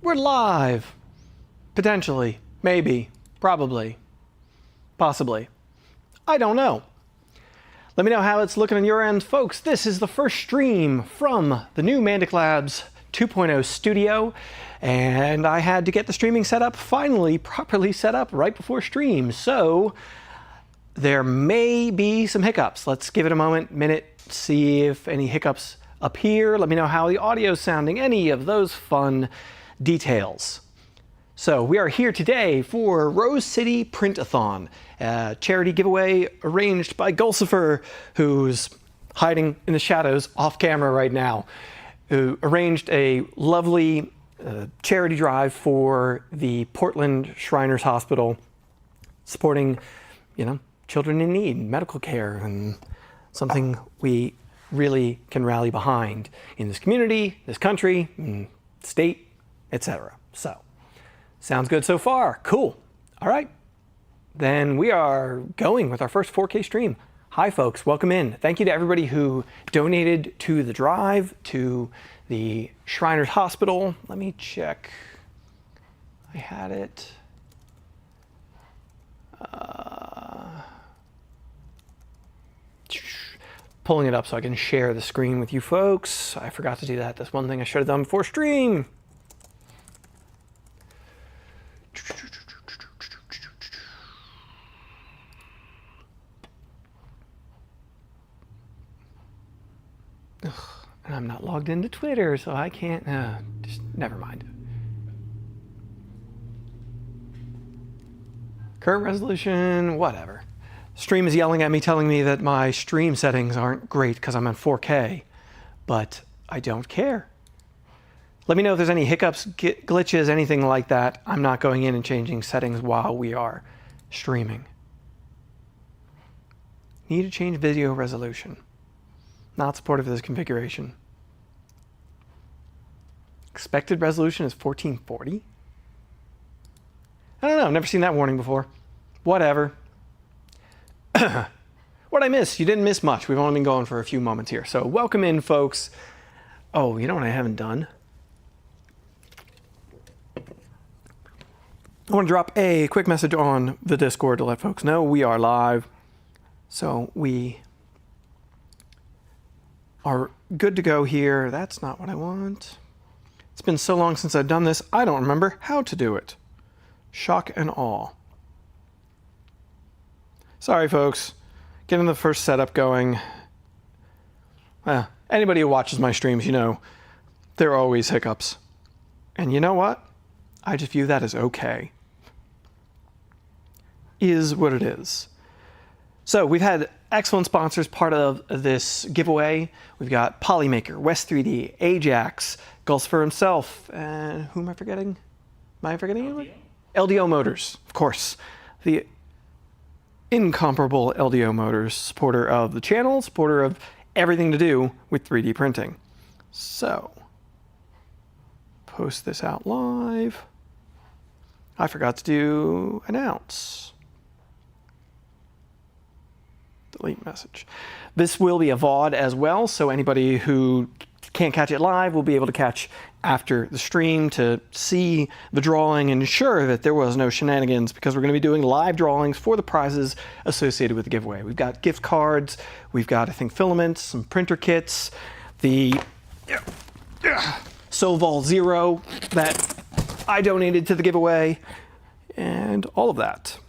We're live. Potentially. Maybe. Probably. Possibly. I don't know. Let me know how it's looking on your end, folks. This is the first stream from the new Mandic Labs 2.0 studio, and I had to get the streaming set up, finally properly set up right before stream. So there may be some hiccups. Let's give it a minute, see if any hiccups appear. Let me know how the audio's sounding, any of those fun details. So we are here today for Rose City Print-A-Thon, a charity giveaway arranged by Gulsifer, who's hiding in the shadows off camera right now, who arranged a lovely charity drive for the Portland Shriners Hospital, supporting, children in need, medical care, and something we really can rally behind in this community, this country, state, etc. So, sounds good so far. Cool. All right. Then we are going with our first 4K stream. Hi, folks. Welcome in. Thank you to everybody who donated to the drive, to the Shriners Hospital. Let me check. I had it. Pulling it up so I can share the screen with you folks. I forgot to do that. That's one thing I should have done before stream. Ugh, and I'm not logged into Twitter, so I can't, just never mind. Current resolution, whatever. Stream is yelling at me, telling me that my stream settings aren't great because I'm on 4K, but I don't care. Let me know if there's any hiccups, glitches, anything like that. I'm not going in and changing settings while we are streaming. Need to change video resolution. Not supportive of this configuration. Expected resolution is 1440? I don't know, never seen that warning before. Whatever. What'd I miss? You didn't miss much. We've only been going for a few moments here. So welcome in, folks. Oh, you know what I haven't done? I want to drop a quick message on the Discord to let folks know we are live. So we are good to go here. That's not what I want. It's been so long since I've done this, I don't remember how to do it. Shock and awe. Sorry, folks. Getting the first setup going. Anybody who watches my streams, there are always hiccups. And you know what? I just view that as okay. Is what it is. So we've had excellent sponsors part of this giveaway. We've got Polymaker, West 3D, Ajax, Gulsifer himself, and who am I forgetting? Am I forgetting anyone? LDO Motors, of course. The incomparable LDO Motors, supporter of the channel, supporter of everything to do with 3D printing. So, post this out live. I forgot to do announce. Delete message. This will be a VOD as well, so anybody who can't catch it live will be able to catch after the stream to see the drawing and ensure that there was no shenanigans, because we're going to be doing live drawings for the prizes associated with the giveaway. We've got gift cards, we've got, I think, filaments, some printer kits, the Solvol Zero that I donated to the giveaway, and all of that.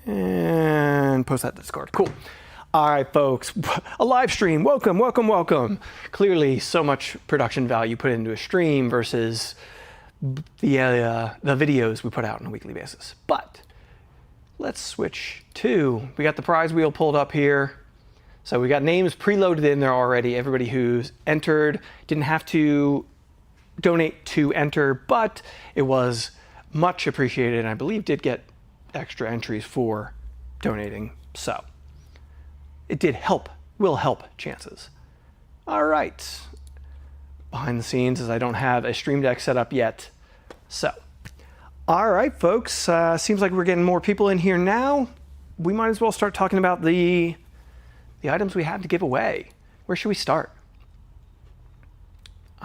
And post that to Discord. Cool. All right, folks, a live stream. Welcome, welcome, welcome. Clearly, so much production value put into a stream versus the videos we put out on a weekly basis. But let's switch to, we got the prize wheel pulled up here. So we got names preloaded in there already. Everybody who's entered didn't have to donate to enter, but it was much appreciated, and I believe did get extra entries for donating. So it did help, will help chances. All right. Behind the scenes, as I don't have a Stream Deck set up yet. So, all right, folks. Seems like we're getting more people in here now. We might as well start talking about the items we have to give away. Where should we start?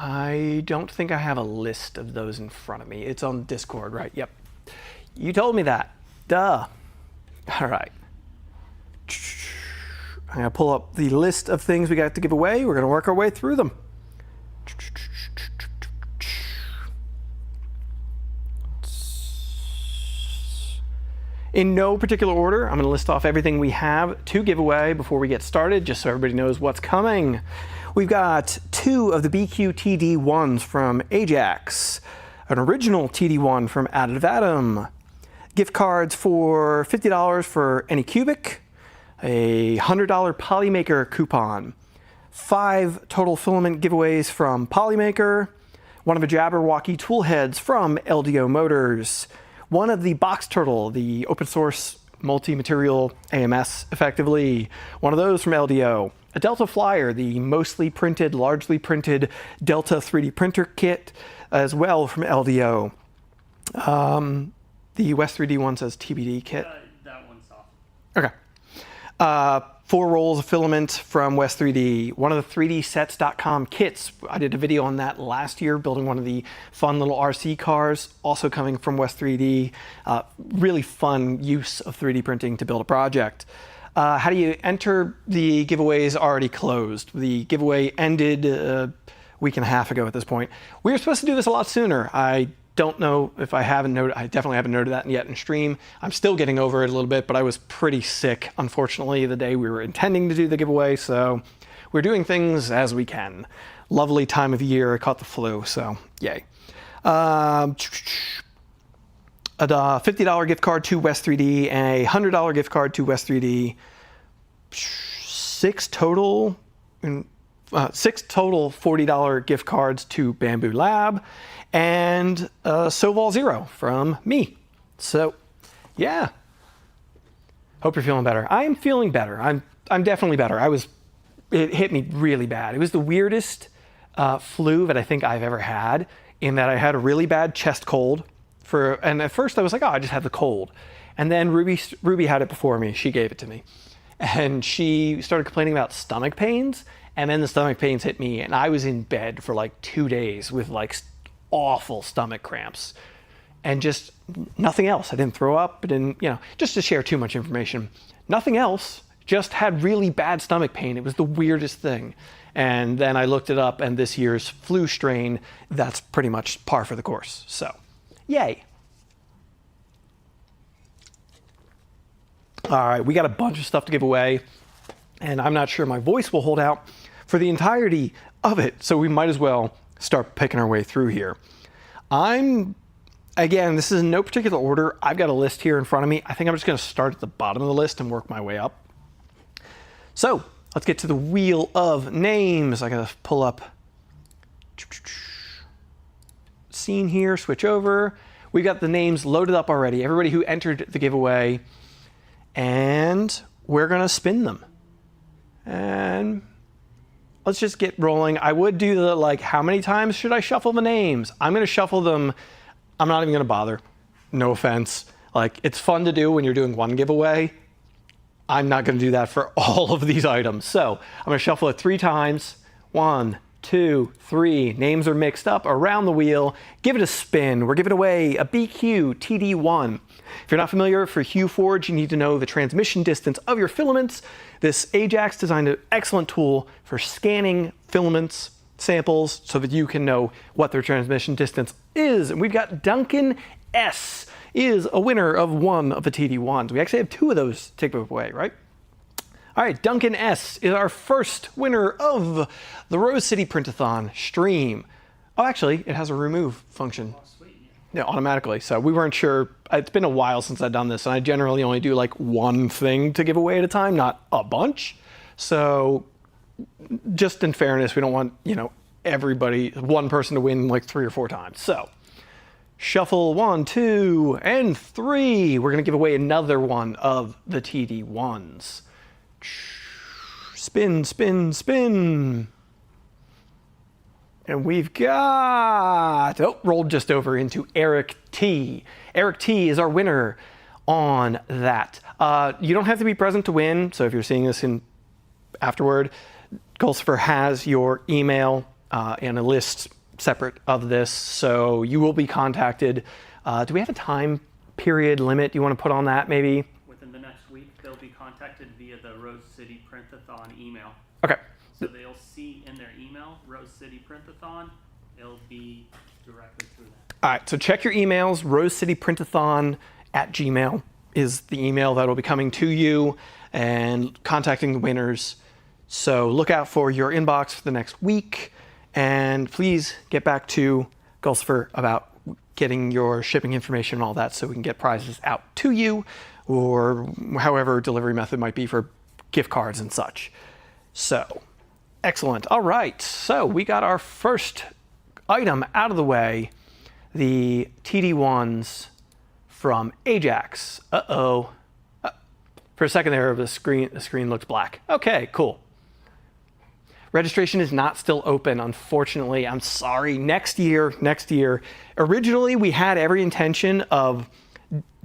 I don't think I have a list of those in front of me. It's on Discord, right? Yep. You told me that. Duh. All right. I'm going to pull up the list of things we got to give away. We're going to work our way through them. In no particular order, I'm going to list off everything we have to give away before we get started, just so everybody knows what's coming. We've got 2 of the BQ TD1s from Ajax, an original TD1 from Additive Atom, gift cards for $50 for Anycubic, a $100 Polymaker coupon, 5 total filament giveaways from Polymaker, one of the Jabberwocky tool heads from LDO Motors, one of the Box Turtle, the open source multi-material AMS effectively, one of those from LDO, a Delta Flyer, the mostly printed, largely printed Delta 3D printer kit as well from LDO. The West 3D one says TBD kit. That one's soft. Okay. 4 rolls of filament from West 3D. One of the 3dsets.com kits. I did a video on that last year, building one of the fun little RC cars, also coming from West 3D. Really fun use of 3D printing to build a project. How do you enter? The giveaway is already closed. The giveaway ended a week and a half ago at this point. We were supposed to do this a lot sooner. I don't know if I haven't noted, I definitely haven't noted that yet in stream. I'm still getting over it a little bit, but I was pretty sick, unfortunately, the day we were intending to do the giveaway, so we're doing things as we can. Lovely time of year, I caught the flu, so yay. A $50 gift card to West 3D, a $100 gift card to West 3D, 6 total $40 gift cards to Bamboo Lab, and Soval Zero from me. So, yeah. Hope you're feeling better. I am feeling better. I'm definitely better. It hit me really bad. It was the weirdest flu that I think I've ever had, in that I had a really bad chest cold and at first I was like, oh, I just had the cold. And then Ruby had it before me. She gave it to me. And she started complaining about stomach pains, and then the stomach pains hit me, and I was in bed for like 2 days with like awful stomach cramps and just nothing else. I didn't throw up, I didn't, just to share too much information. Nothing else, just had really bad stomach pain. It was the weirdest thing. And then I looked it up, and this year's flu strain, that's pretty much par for the course. So, yay. All right, we got a bunch of stuff to give away, and I'm not sure my voice will hold out for the entirety of it, so we might as well start picking our way through here. Again, this is in no particular order. I've got a list here in front of me. I think I'm just going to start at the bottom of the list and work my way up. So let's get to the wheel of names. I got to pull up scene here, switch over. We've got the names loaded up already. Everybody who entered the giveaway, and we're going to spin them. And let's just get rolling. I would do the, how many times should I shuffle the names? I'm going to shuffle them. I'm not even going to bother. No offense. It's fun to do when you're doing one giveaway. I'm not going to do that for all of these items. So I'm going to shuffle it 3 times. 1, 2, 3. Names are mixed up around the wheel. Give it a spin. We're giving away a BQ TD1. If you're not familiar, for HueForge, you need to know the transmission distance of your filaments. This Ajax designed an excellent tool for scanning filaments samples so that you can know what their transmission distance is. And we've got Duncan S. is a winner of one of the TD1s. We actually have 2 of those to give away, right? All right, Duncan S. is our first winner of the Rose City Print-A-Thon stream. Oh, actually, it has a remove function. Yeah, automatically. So we weren't sure. It's been a while since I've done this, and I generally only do one thing to give away at a time, not a bunch. So just in fairness, we don't want, one person to win 3 or 4 times. So shuffle 1, 2, and 3. We're going to give away another one of the TD1s. Spin, spin, spin. And we've got, rolled just over into Eric T. Eric T is our winner on that. You don't have to be present to win, so if you're seeing this afterward, Gulcifer has your email in a list separate of this, so you will be contacted. Do we have a time period limit you want to put on that, maybe? Within the next week, they'll be contacted via the Rose City Print-A-Thon email. Okay. So they'll see in their email, Rose City Print-A-Thon. It'll be directly through that. All right, so check your emails. Rose City Print-A-Thon at Gmail is the email that will be coming to you and contacting the winners. So look out for your inbox for the next week, and please get back to Gulsifer about getting your shipping information and all that so we can get prizes out to you, or however delivery method might be for gift cards and such. So, excellent. All right, so we got our first item out of the way, the TD1s from Ajax. Uh-oh. For a second there, the screen looked black. Okay, cool. Registration is not still open, unfortunately. I'm sorry. Next year. Originally, we had every intention of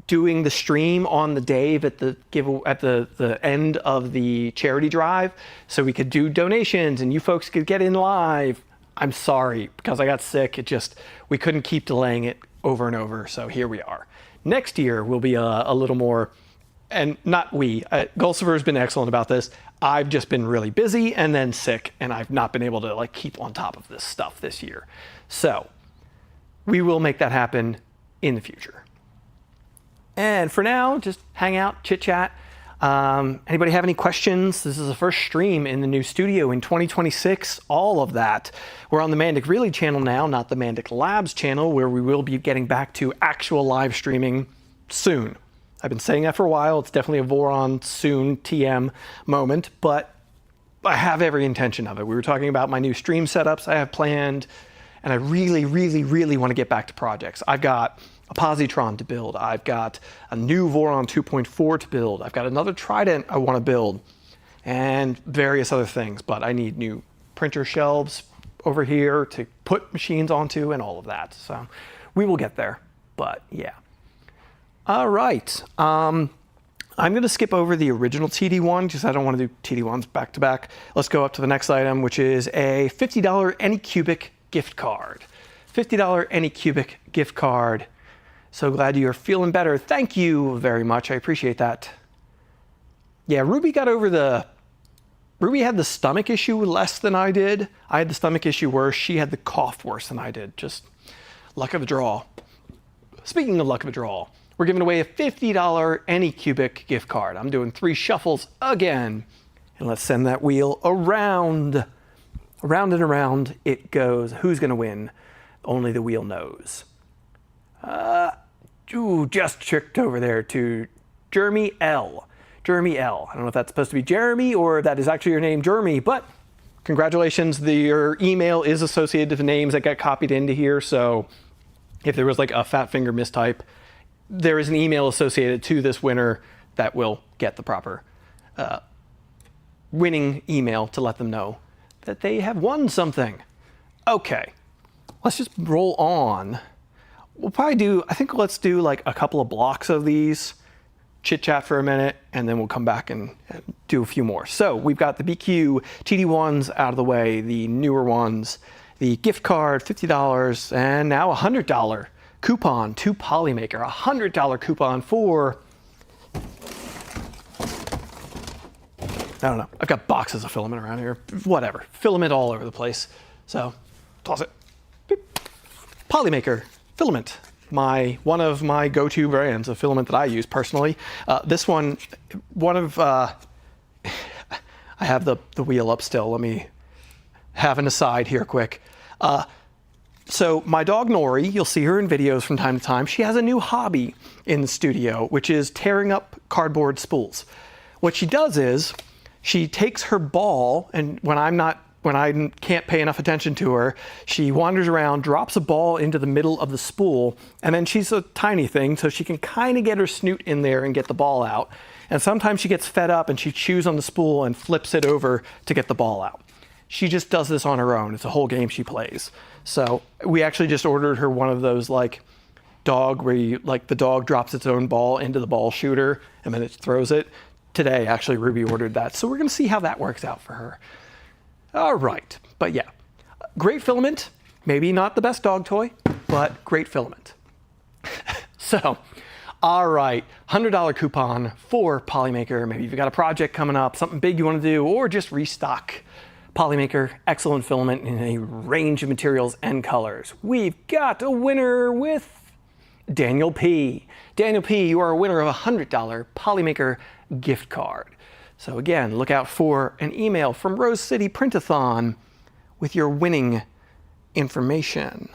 doing the stream on the day at the end of the charity drive, so we could do donations and you folks could get in live. I'm sorry, because I got sick. We couldn't keep delaying it over and over. So here we are. Next year will be a little more. And not Gulsifer has been excellent about this. I've just been really busy and then sick, and I've not been able to keep on top of this stuff this year. So we will make that happen in the future. And for now, just hang out, chit chat. Anybody have any questions? This is the first stream in the new studio in 2026, all of that. We're on the MandicReally channel now, not the Mandic Labs channel, where we will be getting back to actual live streaming soon. I've been saying that for a while. It's definitely a Voron soon TM moment, but I have every intention of it. We were talking about my new stream setups I have planned, and I really, really, really want to get back to projects. I've got a positron to build. I've got a new Voron 2.4 to build. I've got another Trident I want to build, and various other things, but I need new printer shelves over here to put machines onto and all of that. So we will get there, but yeah. All right, I'm going to skip over the original TD1 because I don't want to do TD1s back to back. Let's go up to the next item, which is a $50 Anycubic gift card. $50 Anycubic gift card. So glad you're feeling better. Thank you very much. I appreciate that. Yeah, Ruby had the stomach issue less than I did. I had the stomach issue worse. She had the cough worse than I did. Just luck of the draw. Speaking of luck of the draw, we're giving away a $50 Anycubic gift card. I'm doing 3 shuffles again. And let's send that wheel around. Around and around it goes. Who's going to win? Only the wheel knows. Just tricked over there to Jeremy L. Jeremy L. I don't know if that's supposed to be Jeremy or if that is actually your name, Jeremy, but congratulations. Your email is associated to the names that got copied into here. So if there was a fat finger mistype, there is an email associated to this winner that will get the proper winning email to let them know that they have won something. Okay, let's just roll on. We'll probably let's do a couple of blocks of these, chit chat for a minute, and then we'll come back and do a few more. So we've got the BQ TD1s out of the way, the newer ones, the gift card, $50, and now a $100 coupon to Polymaker, a $100 coupon for, I don't know, I've got boxes of filament around here, whatever, filament all over the place, so toss it. Beep. Polymaker filament, one of my go-to brands of filament that I use personally. This one, I have the wheel up still. Let me have an aside here quick. So my dog Nori, you'll see her in videos from time to time. She has a new hobby in the studio, which is tearing up cardboard spools. What she does is she takes her ball, and when I can't pay enough attention to her, she wanders around, drops a ball into the middle of the spool, and then she's a tiny thing, so she can kind of get her snoot in there and get the ball out. And sometimes she gets fed up and she chews on the spool and flips it over to get the ball out. She just does this on her own. It's a whole game she plays. So we actually just ordered her one of those dog where the dog drops its own ball into the ball shooter and then it throws it. Today, actually, Ruby ordered that. So we're going to see how that works out for her. All right. But yeah, great filament. Maybe not the best dog toy, but great filament. So, all right, $100 coupon for Polymaker. Maybe you've got a project coming up, something big you want to do, or just restock. Polymaker, excellent filament in a range of materials and colors. We've got a winner with Daniel P. Daniel P., you are a winner of a $100 Polymaker gift card. So again, look out for an email from Rose City Print-A-Thon with your winning information.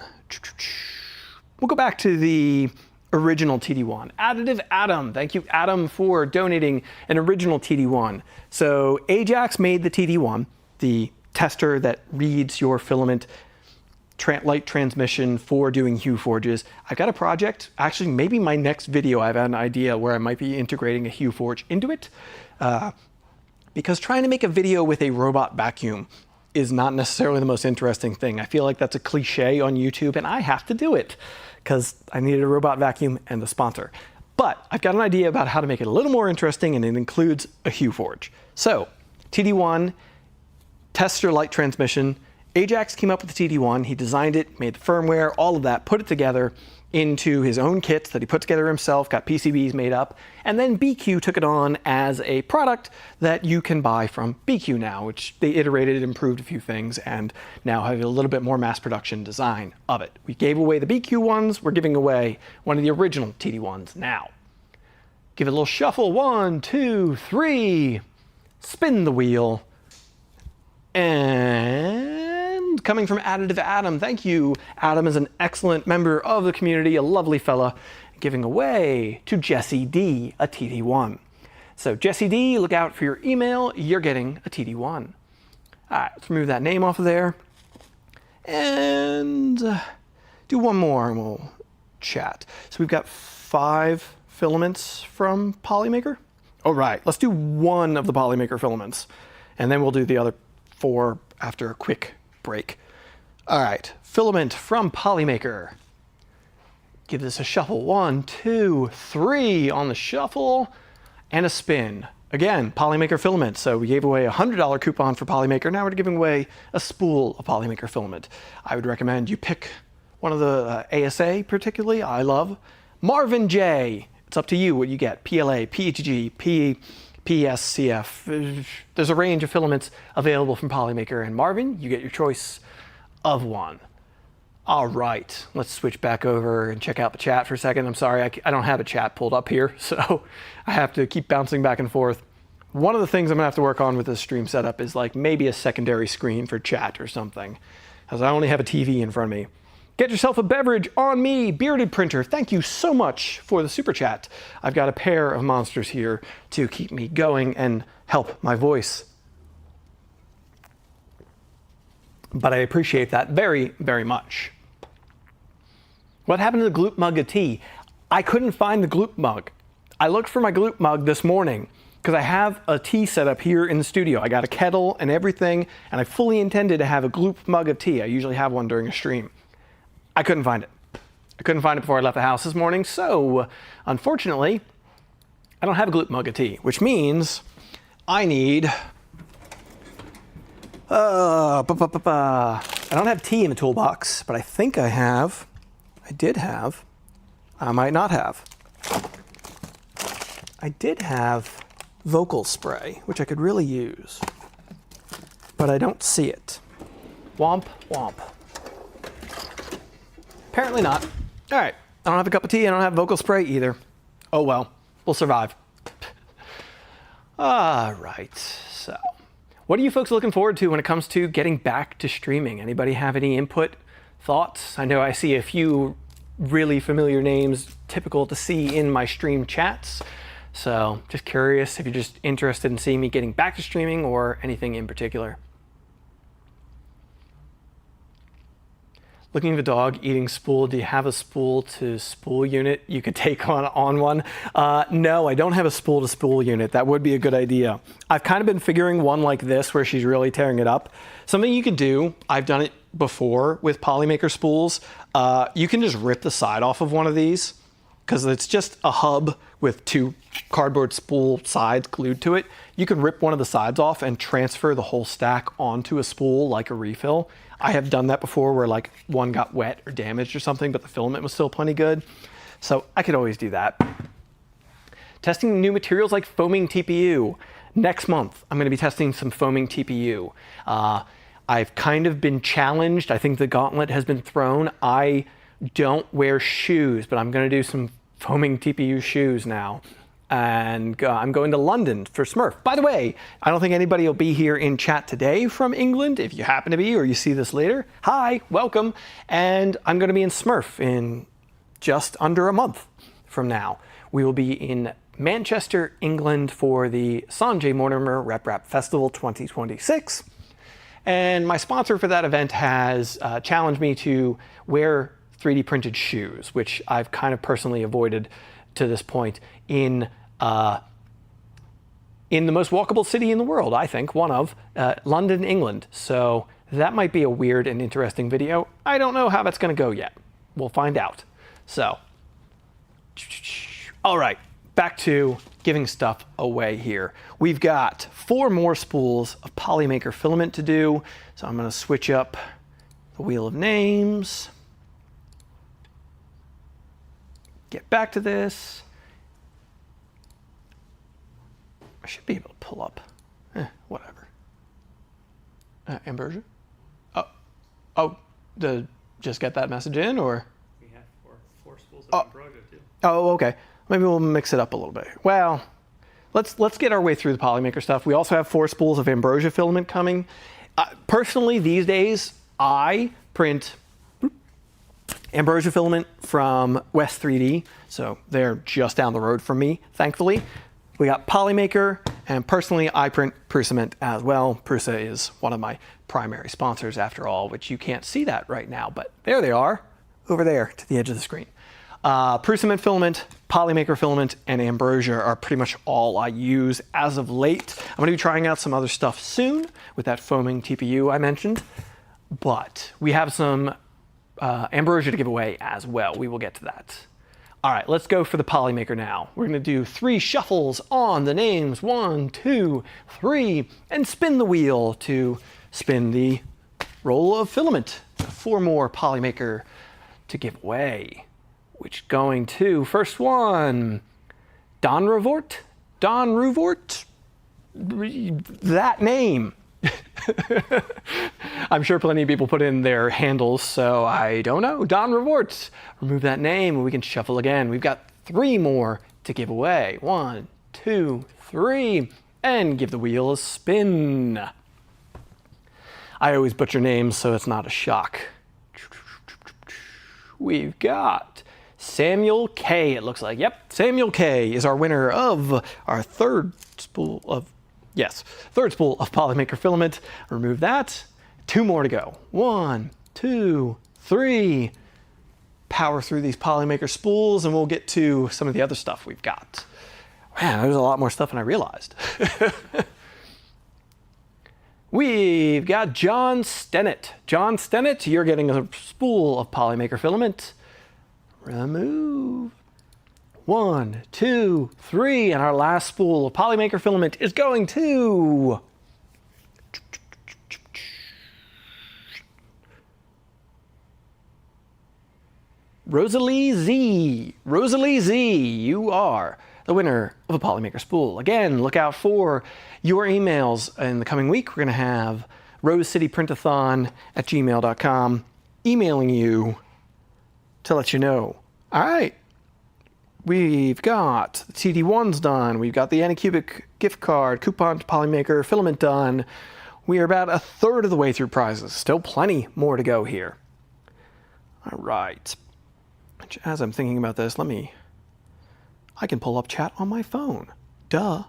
We'll go back to the original TD1. Additive Adam, thank you Adam for donating an original TD1. So Ajax made the TD1, the tester that reads your filament light transmission for doing hue forges. I've got a project, actually maybe my next video I've had an idea where I might be integrating a hue forge into it. Because trying to make a video with a robot vacuum is not necessarily the most interesting thing. I feel like that's a cliche on YouTube and I have to do it because I needed a robot vacuum and the sponsor. But I've got an idea about how to make it a little more interesting and it includes a hue forge. So TD1, tester light transmission. Ajax came up with the TD1, he designed it, made the firmware, all of that, put it together into his own kits that he put together himself, got PCBs made up, and then BQ took it on as a product that you can buy from BQ now, which they iterated, improved a few things, and now have a little bit more mass production design of it. We gave away the BQ ones, we're giving away one of the original TD1s now. Give it a little shuffle, 1, 2, 3, spin the wheel, and coming from Additive Adam, thank you. Adam is an excellent member of the community, a lovely fella, giving away to Jesse D a TD1. So Jesse D, look out for your email, you're getting a TD1. All right, let's remove that name off of there. And do one more and we'll chat. So we've got 5 filaments from Polymaker. All right, let's do one of the Polymaker filaments and then we'll do the other 4 after a quick break. All right, filament from Polymaker. Give this a shuffle. 1, 2, 3 on the shuffle and a spin. Again, Polymaker filament. So we gave away a $100 coupon for Polymaker. Now we're giving away a spool of Polymaker filament. I would recommend you pick one of the ASA particularly. I love Marvin J. It's up to you what you get. PLA, PETG, PSCF. There's a range of filaments available from Polymaker, and Marvin, you get your choice of one. All right, let's switch back over and check out the chat for a second. I'm sorry, I don't have a chat pulled up here, so I have to keep bouncing back and forth. One of the things I'm gonna have to work on with this stream setup is like maybe a secondary screen for chat or something, because I only have a TV in front of me. Get yourself a beverage on me, Bearded Printer. Thank you so much for the super chat. I've got a pair of monsters here to keep me going and help my voice. But I appreciate that very, very much. What happened to the Gloop mug of tea? I couldn't find the Gloop mug. I looked for my Gloop mug this morning because I have a tea set up here in the studio. I got a kettle and everything, and I fully intended to have a Gloop mug of tea. I usually have one during a stream. I couldn't find it. I couldn't find it before I left the house this morning, so unfortunately, I don't have a Gloop mug of tea, which means I need... I don't have tea in the toolbox, but I think I have... I did have... I might not have. I did have vocal spray, which I could really use, but I don't see it. Womp, womp. Apparently not. All right, I don't have a cup of tea, I don't have vocal spray either. Oh well, we'll survive. All right, so what are you folks looking forward to when it comes to getting back to streaming? Anybody have any input, thoughts? I know I see a few really familiar names, typical to see in my stream chats. So just curious if you're just interested in seeing me getting back to streaming or anything in particular. Looking at the dog eating spool, do you have a spool to spool unit you could take on one? No, I don't have a spool to spool unit. That would be a good idea. I've kind of been figuring one like this where she's really tearing it up. Something you could do, I've done it before with Polymaker spools, you can just rip the side off of one of these because it's just a hub with 2 cardboard spool sides glued to it. You can rip one of the sides off and transfer the whole stack onto a spool like a refill. I have done that before where like one got wet or damaged or something, but the filament was still plenty good. So I could always do that. Testing new materials like foaming TPU. Next month, I'm going to be testing some foaming TPU. I've kind of been challenged. I think the gauntlet has been thrown. I don't wear shoes, but I'm going to do some foaming TPU shoes now. And I'm going to London for Smurf. By the way, I don't think anybody will be here in chat today from England. If you happen to be, or you see this later, hi, welcome. And I'm going to be in Smurf in just under a month from now. We will be in Manchester, England for the Sanjay Mortimer Rep Rap Festival 2026. And my sponsor for that event has challenged me to wear 3D printed shoes, which I've kind of personally avoided to this point in the most walkable city in the world, I think, one of, London, England. So that might be a weird and interesting video. I don't know how that's going to go yet. We'll find out. So, all right, back to giving stuff away here. We've got 4 more spools of Polymaker filament to do. So I'm going to switch up the wheel of names. Get back to this. I should be able to pull up. Whatever. Ambrosia? Just get that message in, or? We have four spools of ambrosia too. Oh, okay. Maybe we'll mix it up a little bit. Well, let's get our way through the Polymaker stuff. We also have 4 spools of ambrosia filament coming. Personally, these days, I print ambrosia filament from West 3D, so they're just down the road from me, thankfully. We got Polymaker, and personally, I print Prusament as well. Prusa is one of my primary sponsors after all, which you can't see that right now, but there they are, over there to the edge of the screen. Prusament filament, Polymaker filament, and ambrosia are pretty much all I use as of late. I'm going to be trying out some other stuff soon with that foaming TPU I mentioned, but we have some ambrosia to give away as well. We will get to that. All right, let's go for the Polymaker now. We're going to do 3 shuffles on the names, 1, 2, 3, and spin the wheel to spin the roll of filament. 4 more Polymaker to give away, which going to first one, Don Revort, that name. I'm sure plenty of people put in their handles, so I don't know. Don Revort. Remove that name and we can shuffle again. We've got 3 more to give away. 1, 2, 3, and give the wheel a spin. I always butcher names, so it's not a shock. We've got Samuel K, it looks like. Yep, Samuel K is our winner of our third spool of Polymaker filament. Remove that. 2 more to go. 1, 2, 3. Power through these Polymaker spools and we'll get to some of the other stuff we've got. Man, there's a lot more stuff than I realized. We've got John Stennett. John Stennett, you're getting a spool of Polymaker filament. Remove. 1, 2, 3, and our last spool of Polymaker filament is going to Rosalie Z. Rosalie Z, you are the winner of a Polymaker spool. Again, look out for your emails in the coming week. We're going to have Rose City Print-A-Thon at gmail.com emailing you to let you know. All right. We've got the TD1s done. We've got the Anycubic gift card, coupon to Polymaker, filament done. We are about 1/3 of the way through prizes. Still plenty more to go here. All right. As I'm thinking about this, I can pull up chat on my phone. Duh.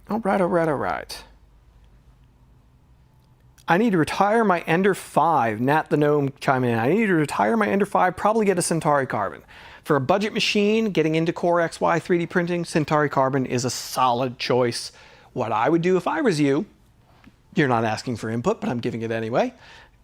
All right. I need to retire my Ender 5. Nat the Gnome chime in. I need to retire my Ender 5, probably get a Centauri Carbon. For a budget machine, getting into Core XY 3D printing, Centauri Carbon is a solid choice. What I would do if I was you, you're not asking for input, but I'm giving it anyway.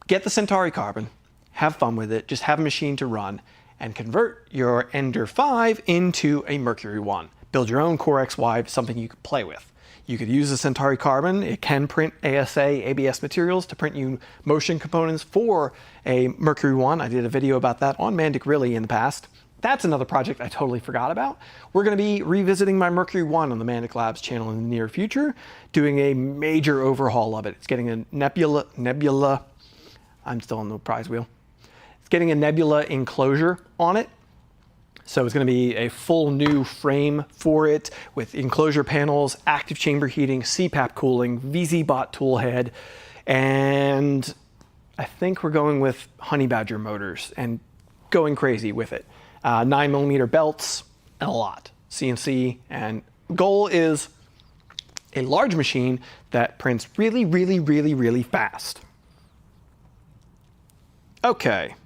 Get the Centauri Carbon, have fun with it, just have a machine to run, and convert your Ender 5 into a Mercury 1. Build your own Core XY, something you could play with. You could use the Centauri Carbon. It can print ASA, ABS materials to print you motion components for a Mercury 1. I did a video about that on MandicReally in the past. That's another project I totally forgot about. We're going to be revisiting my Mercury 1 on the Mandic Labs channel in the near future, doing a major overhaul of it. It's getting a nebula. I'm still on the prize wheel. It's getting a nebula enclosure on it. So it's going to be a full new frame for it with enclosure panels, active chamber heating, CPAP cooling, VZ-Bot tool head, and I think we're going with Honey Badger motors and going crazy with it. 9mm belts and a lot. CNC, and goal is a large machine that prints really, really, really, really fast. Okay.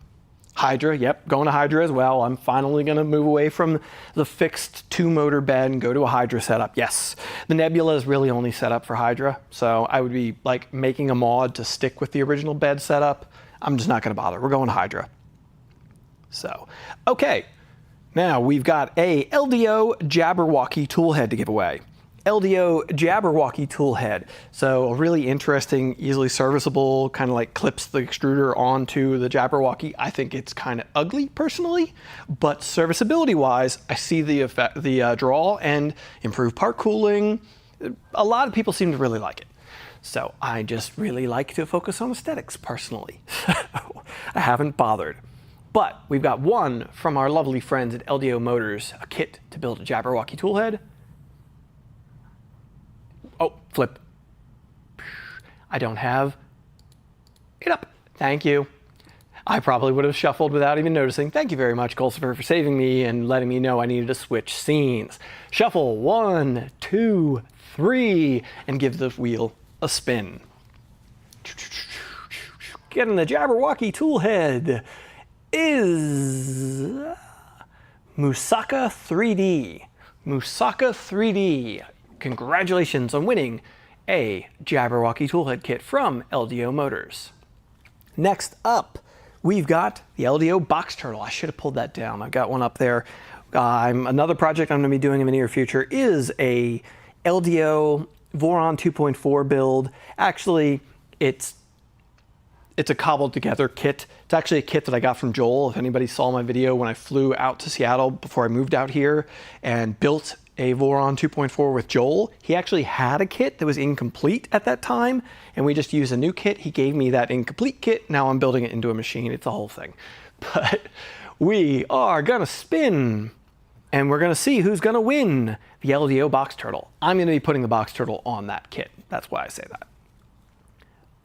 Hydra, yep, going to Hydra as well. I'm finally going to move away from the fixed 2-motor bed and go to a Hydra setup. Yes, the Nebula is really only set up for Hydra, so I would be like making a mod to stick with the original bed setup. I'm just not going to bother. We're going to Hydra. So, okay, now we've got a LDO Jabberwocky toolhead to give away. LDO Jabberwocky toolhead. So a really interesting, easily serviceable, kind of like clips the extruder onto the Jabberwocky. I think it's kind of ugly personally, but serviceability wise, I see the effect, the draw and improved part cooling. A lot of people seem to really like it. So I just really like to focus on aesthetics personally. I haven't bothered. But we've got one from our lovely friends at LDO Motors, a kit to build a Jabberwocky toolhead. Oh, flip. I don't have it up. Thank you. I probably would have shuffled without even noticing. Thank you very much, Golsifer, for saving me and letting me know I needed to switch scenes. Shuffle 1, 2, 3, and give the wheel a spin. Getting the Jabberwocky toolhead is Musaka 3D. Musaka 3D. Congratulations on winning a Jabberwocky toolhead kit from LDO Motors. Next up, we've got the LDO Box Turtle. I should have pulled that down. I've got one up there. Another project I'm going to be doing in the near future is a LDO Voron 2.4 build. Actually, it's a cobbled together kit. It's actually a kit that I got from Joel. If anybody saw my video when I flew out to Seattle before I moved out here and built a Voron 2.4 with Joel, he actually had a kit that was incomplete at that time, and we just used a new kit. He gave me that incomplete kit. Now I'm building it into a machine. It's a whole thing. But we are gonna spin, and we're gonna see who's gonna win the LDO Box Turtle. I'm gonna be putting the Box Turtle on that kit. That's why I say that.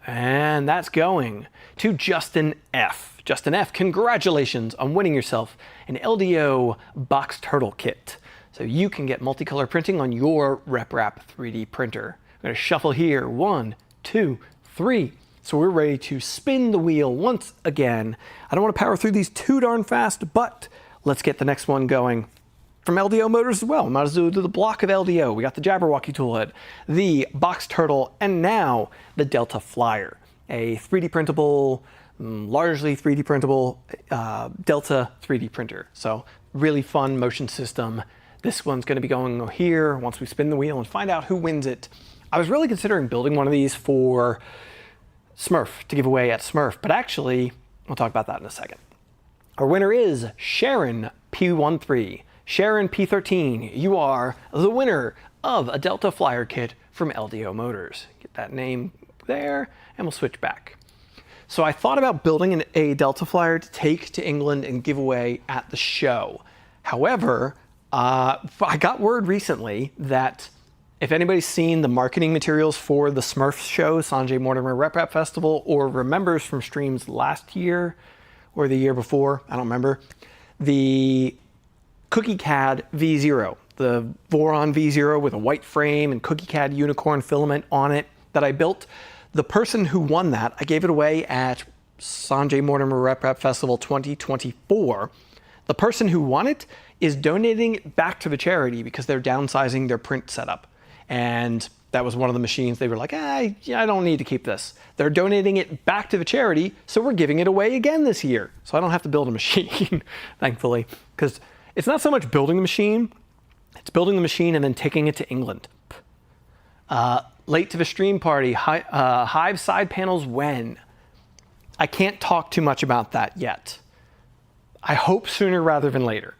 And that's going to Justin F. Justin F, congratulations on winning yourself an LDO Box Turtle kit. So you can get multicolor printing on your RepRap 3D printer. I'm gonna shuffle here, 1, 2, 3. So we're ready to spin the wheel once again. I don't wanna power through these too darn fast, but let's get the next one going from LDO Motors as well. Might as well do the block of LDO. We got the Jabberwocky toolhead, the Box Turtle, and now the Delta Flyer, a 3D printable, largely 3D printable Delta 3D printer. So really fun motion system. This one's going to be going here once we spin the wheel and find out who wins it. I was really considering building one of these for Smurf, to give away at Smurf, but actually, we'll talk about that in a second. Our winner is Sharon P13. Sharon P13, you are the winner of a Delta Flyer kit from LDO Motors. Get that name there, and we'll switch back. So I thought about building a Delta Flyer to take to England and give away at the show. However, I got word recently that if anybody's seen the marketing materials for the Smurfs show, Sanjay Mortimer RepRap Festival, or remembers from streams last year or the year before, I don't remember, the CookieCAD V0, the Voron V0 with a white frame and CookieCAD unicorn filament on it that I built. The person who won that, I gave it away at Sanjay Mortimer RepRap Festival 2024. The person who won it is donating it back to the charity because they're downsizing their print setup. And that was one of the machines they were like, yeah, I don't need to keep this. They're donating it back to the charity, so we're giving it away again this year. So I don't have to build a machine, thankfully, because it's not so much building the machine, it's building the machine and then taking it to England. Late to the stream party, Hive side panels when? I can't talk too much about that yet. I hope sooner rather than later.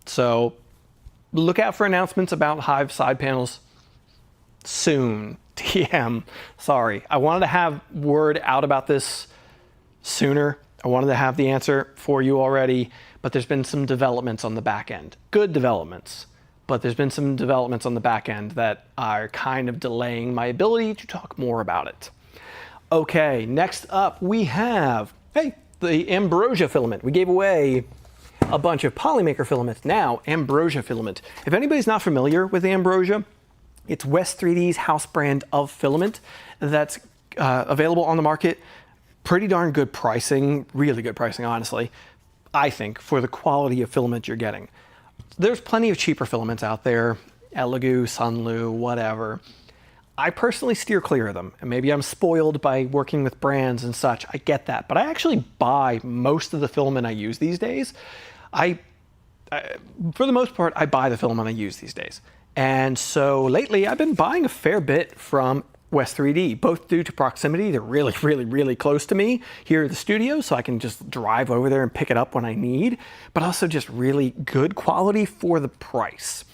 So look out for announcements about Hive side panels soon. TM, sorry. I wanted to have word out about this sooner. I wanted to have the answer for you already, but there's been some developments on the back end. Good developments, but there's been some developments on the back end that are kind of delaying my ability to talk more about it. Okay, next up we have, the Ambrosia filament. We gave away a bunch of Polymaker filaments. Now, Ambrosia filament. If anybody's not familiar with Ambrosia, it's West 3D's house brand of filament that's available on the market. Pretty darn good pricing, really good pricing, honestly, I think, for the quality of filament you're getting. There's plenty of cheaper filaments out there, Elegoo, Sunlu, whatever. I personally steer clear of them, and maybe I'm spoiled by working with brands and such. I get that, but I actually buy most of the filament I use these days. For the most part, I buy the filament I use these days. And so lately, I've been buying a fair bit from West 3D, both due to proximity. They're really, really, really close to me here at the studio, so I can just drive over there and pick it up when I need, but also just really good quality for the price.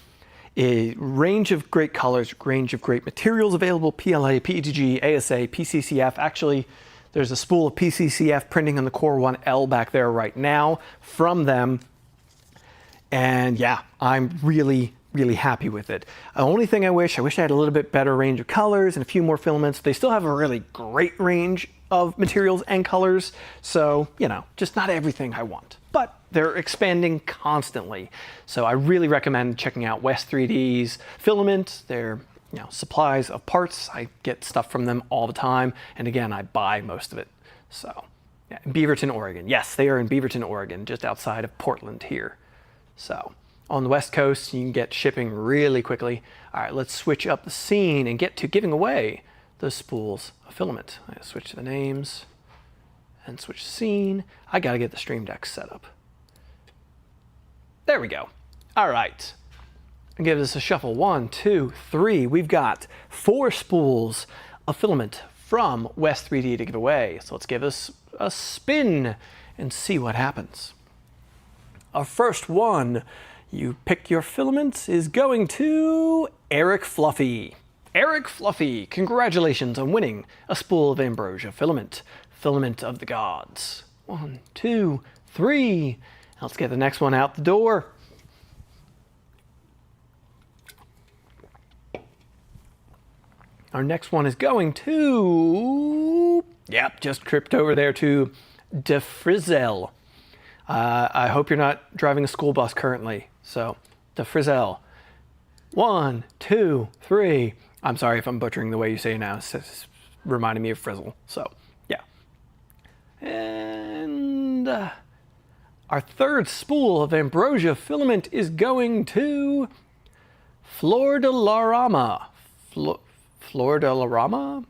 A range of great colors, range of great materials available, PLA, PETG, ASA, PCCF. Actually, there's a spool of PCCF printing on the Core 1L back there right now from them. And yeah, I'm really happy with it. The only thing I wish I had a little bit better range of colors and a few more filaments. They still have a really great range of materials and colors. So, just not everything I want, but they're expanding constantly. So I really recommend checking out West 3D's filament, their supplies of parts. I get stuff from them all the time. And again, I buy most of it. So yeah, in Beaverton, Oregon. Yes, they are in Beaverton, Oregon, just outside of Portland here. So on the West Coast, you can get shipping really quickly. All right, let's switch up the scene and get to giving away those spools of filament. I switch the names and switch the scene. I gotta get the Stream Deck set up. There we go. All right, and give this a shuffle. 1, 2, 3. We've got 4 spools of filament from West 3D to give away. So let's give this a spin and see what happens. Our first one, you pick your filament, is going to Eric Fluffy. Eric Fluffy, congratulations on winning a spool of Ambrosia filament. Filament of the gods. 1, 2, 3. Let's get the next one out the door. Our next one is going to, just tripped over there to DeFrizel. I hope you're not driving a school bus currently. So, DeFrizel. 1, 2, 3. I'm sorry if I'm butchering the way you say it now. It's reminding me of Frizzle. So, yeah. And our third spool of Ambrosia filament is going to Flor de la Rama. Flor de la Rama?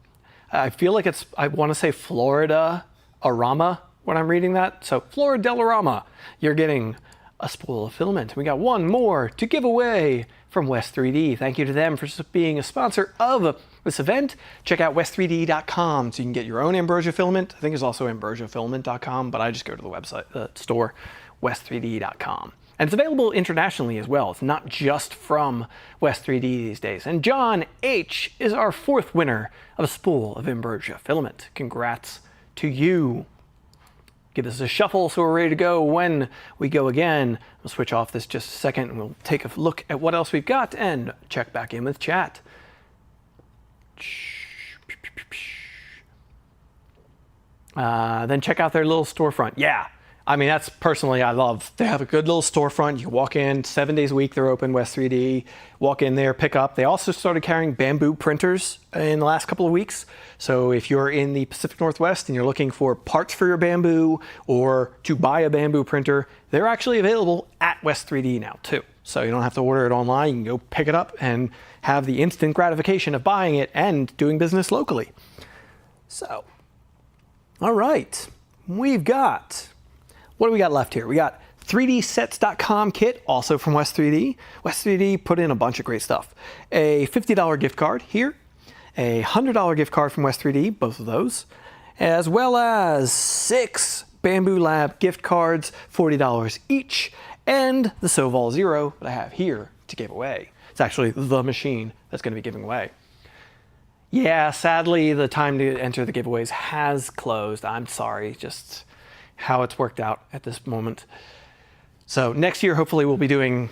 I feel like I want to say Florida Arama when I'm reading that. So Flor de la Rama, you're getting a spool of filament. We got one more to give away from West 3D. Thank you to them for being a sponsor of this event. Check out west3d.com so you can get your own Ambrosia filament. I think there's also ambrosiafilament.com, but I just go to the website, the store, west3d.com. And it's available internationally as well. It's not just from West 3D these days. And John H. is our 4th winner of a spool of Ambrosia filament. Congrats to you. Give this a shuffle so we're ready to go when we go again. We'll switch off this just a second and we'll take a look at what else we've got and check back in with chat. Then check out their little storefront. Yeah. I mean, that's personally, I love. They have a good little storefront. You can walk in 7 days a week. They're open, West 3D. Walk in there, pick up. They also started carrying bamboo printers in the last couple of weeks. So if you're in the Pacific Northwest and you're looking for parts for your bamboo or to buy a bamboo printer, they're actually available at West 3D now too. So you don't have to order it online. You can go pick it up and have the instant gratification of buying it and doing business locally. So, all right, we've got, what do we got left here? We got 3dsets.com kit, also from West 3D. West 3D put in a bunch of great stuff. A $50 gift card here, a $100 gift card from West 3D, both of those, as well as 6 Bamboo Lab gift cards, $40 each, and the Soval Zero that I have here to give away. It's actually the machine that's going to be giving away. Yeah, sadly, the time to enter the giveaways has closed. I'm sorry, just how it's worked out at this moment. So next year, hopefully, we'll be doing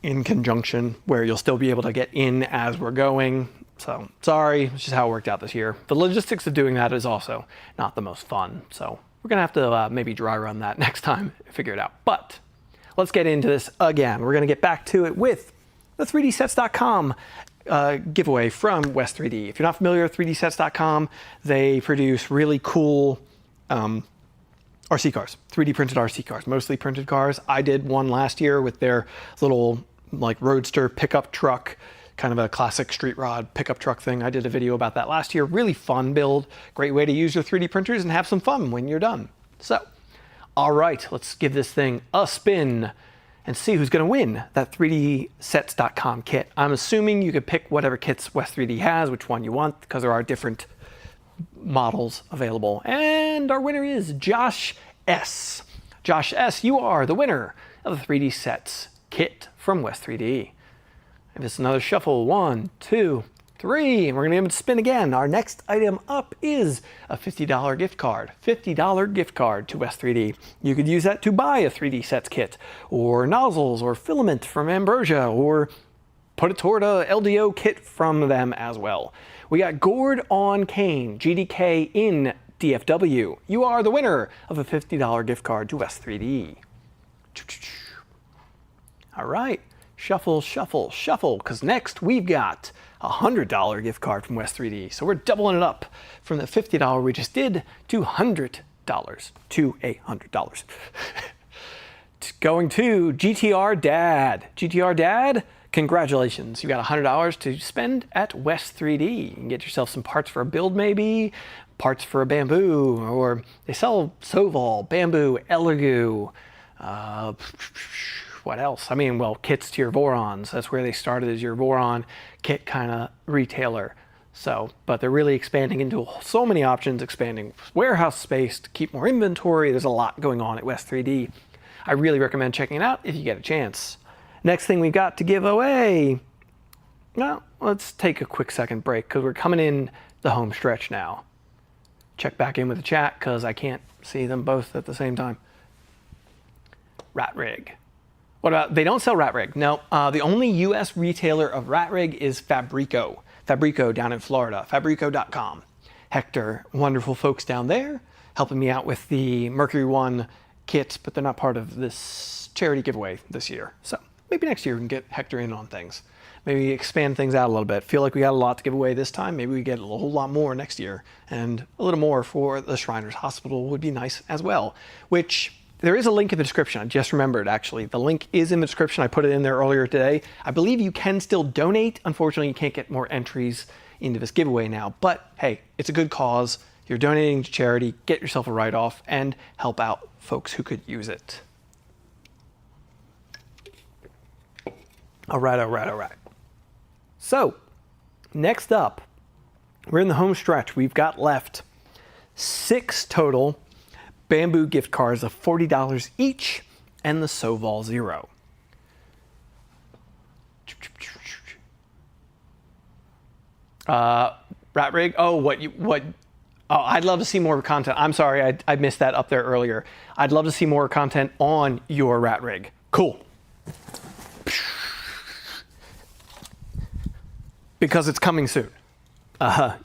in conjunction where you'll still be able to get in as we're going. So sorry, it's just how it worked out this year. The logistics of doing that is also not the most fun. So we're going to have to maybe dry run that next time, figure it out. But let's get into this again. We're going to get back to it with the 3dsets.com giveaway from West 3D. If you're not familiar with 3dsets.com, they produce really cool RC cars, 3D printed RC cars, mostly printed cars. I did one last year with their little like roadster pickup truck, kind of a classic street rod pickup truck thing. I did a video about that last year. Really fun build. Great way to use your 3D printers and have some fun when you're done. So, all right, let's give this thing a spin and see who's going to win that 3dsets.com kit. I'm assuming you could pick whatever kits West 3D has, which one you want, because there are different models available. And our winner is Josh S. Josh S., you are the winner of the 3D Sets kit from West 3D. And it's another shuffle. 1, 2, 3. And we're going to give it a spin again. Our next item up is a $50 gift card. $50 gift card to West 3D. You could use that to buy a 3D Sets kit, or nozzles, or filament from Ambrosia, or put it toward a LDO kit from them as well. We got Gord on Kane, GDK in DFW. You are the winner of a $50 gift card to West 3D. All right. Shuffle, shuffle, shuffle, because next we've got a $100 gift card from West 3D. So we're doubling it up from the $50 we just did to $100 to $100. Going to GTR Dad. GTR Dad, congratulations. You got $100 to spend at West 3D. You can get yourself some parts for a build maybe, parts for a bamboo, or they sell Soval, bamboo, Elegoo, what else? I mean, well, kits to your Vorons. That's where they started, as your Voron kit kind of retailer. So, but they're really expanding into so many options, expanding warehouse space to keep more inventory. There's a lot going on at West 3D. I really recommend checking it out if you get a chance. Next thing we got to give away. Well, let's take a quick second break because we're coming in the home stretch now. Check back in with the chat because I can't see them both at the same time. Rat Rig. What about, they don't sell Rat Rig. No, the only US retailer of Rat Rig is Fabrico. Fabrico down in Florida, Fabrico.com. Hector, wonderful folks down there, helping me out with the Mercury One kit, but they're not part of this charity giveaway this year. So maybe next year we can get Hector in on things. Maybe expand things out a little bit. Feel like we got a lot to give away this time. Maybe we get a whole lot more next year. And a little more for the Shriners Hospital would be nice as well, which there is a link in the description. I just remembered, actually. The link is in the description. I put it in there earlier today. I believe you can still donate. Unfortunately, you can't get more entries into this giveaway now. But hey, it's a good cause. You're donating to charity. Get yourself a write-off and help out folks who could use it. All right, all right, all right. So, next up, we're in the home stretch. We've got left 6 total bamboo gift cards of $40 each, and the Soval Zero. Rat Rig. Oh, what? Oh, I'd love to see more content. I'm sorry, I missed that up there earlier. I'd love to see more content on your Rat Rig. Cool. Because it's coming soon.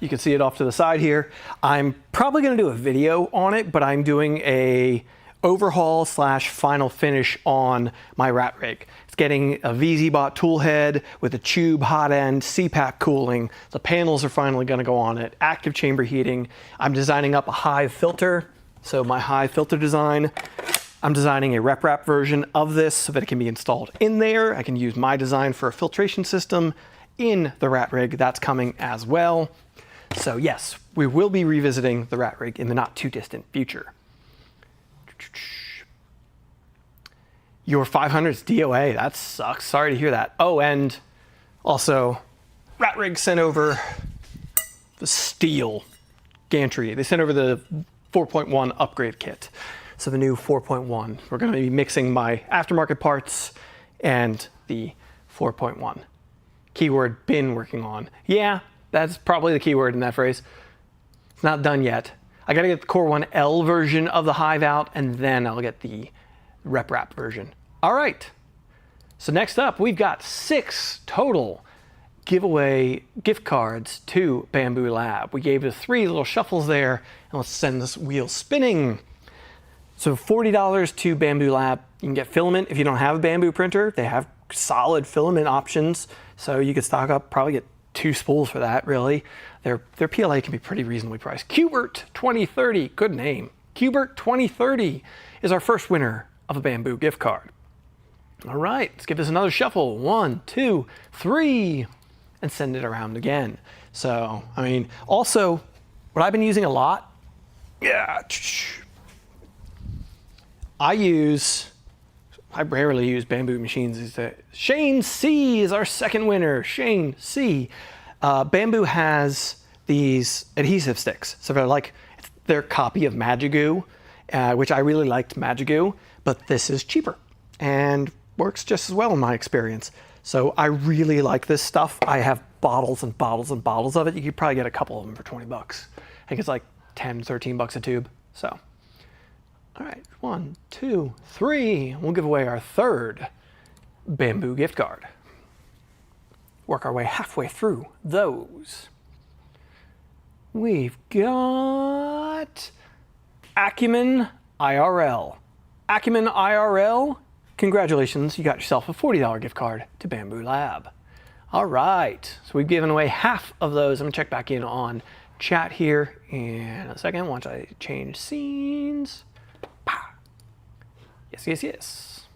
You can see it off to the side here. I'm probably going to do a video on it, but I'm doing a overhaul / final finish on my Rat Rig. It's getting a VZ-Bot tool head with a tube hot end, CPAP cooling. The panels are finally going to go on it. Active chamber heating. I'm designing up a Hive filter. So my Hive filter design I'm designing a rep wrap version of this so that it can be installed in there. I can use my design for a filtration system in the rat rig. That's coming as well. So yes, we will be revisiting the rat rig in the not too distant future. Your 500's DOA, that sucks. Sorry to hear that. Oh, and also rat rig sent over the steel gantry. They sent over the 4.1 upgrade kit. So the new 4.1, we're going to be mixing my aftermarket parts and the 4.1. Keyword been working on. Yeah, that's probably the keyword in that phrase. It's not done yet. I got to get the Core 1L version of the Hive out, and then I'll get the rep wrap version. All right. So next up, we've got 6 total giveaway gift cards to Bamboo Lab. We gave it 3 little shuffles there, and let's send this wheel spinning. So $40 to Bamboo Lab. You can get filament if you don't have a Bamboo printer. They have solid filament options, so you could stock up, probably get 2 spools for that, really. Their PLA can be pretty reasonably priced. Qbert 2030, good name. Qbert 2030 is our first winner of a Bamboo gift card. All right, let's give this another shuffle. 1, 2, 3, and send it around again. So, I mean, also, what I've been using a lot, I rarely use Bamboo machines. Shane C is our second winner. Shane C. Bamboo has these adhesive sticks. So they're like their copy of Magigoo, which I really liked Magigoo, but this is cheaper and works just as well in my experience. So I really like this stuff. I have bottles and bottles and bottles of it. You could probably get a couple of them for 20 bucks. I think it's like 10, 13 bucks a tube. So. All right, 1, 2, 3. We'll give away our 3rd Bamboo gift card. Work our way halfway through those. We've got Acumen IRL. Acumen IRL, congratulations, you got yourself a $40 gift card to Bamboo Lab. All right, so we've given away half of those. I'm gonna check back in on chat here in a second once I change scenes. Yes, yes, yes.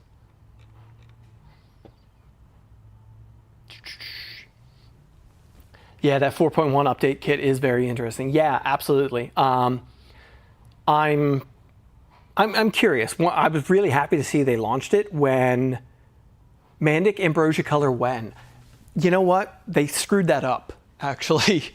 Yeah, that 4.1 update kit is very interesting. Yeah, absolutely. I'm curious. I was really happy to see they launched it when Mandic Ambrosia Color when. You know what? They screwed that up, actually.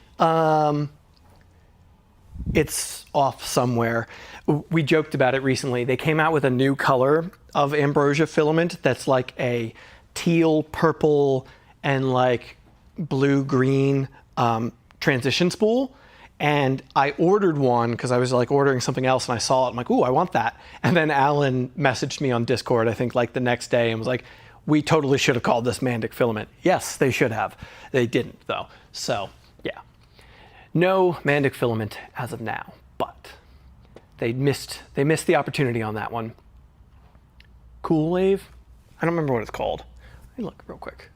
It's off somewhere. We joked about it recently. They came out with a new color of ambrosia filament that's like a teal, purple, and like blue-green transition spool. And I ordered one because I was like ordering something else and I saw it. I'm like, ooh, I want that. And then Alan messaged me on Discord, I think like the next day, and was like, we totally should have called this Mandic filament. Yes, they should have. They didn't though. So yeah. No Mandic filament as of now, but they missed the opportunity on that one. Cool Wave? I don't remember what it's called. Let me look real quick.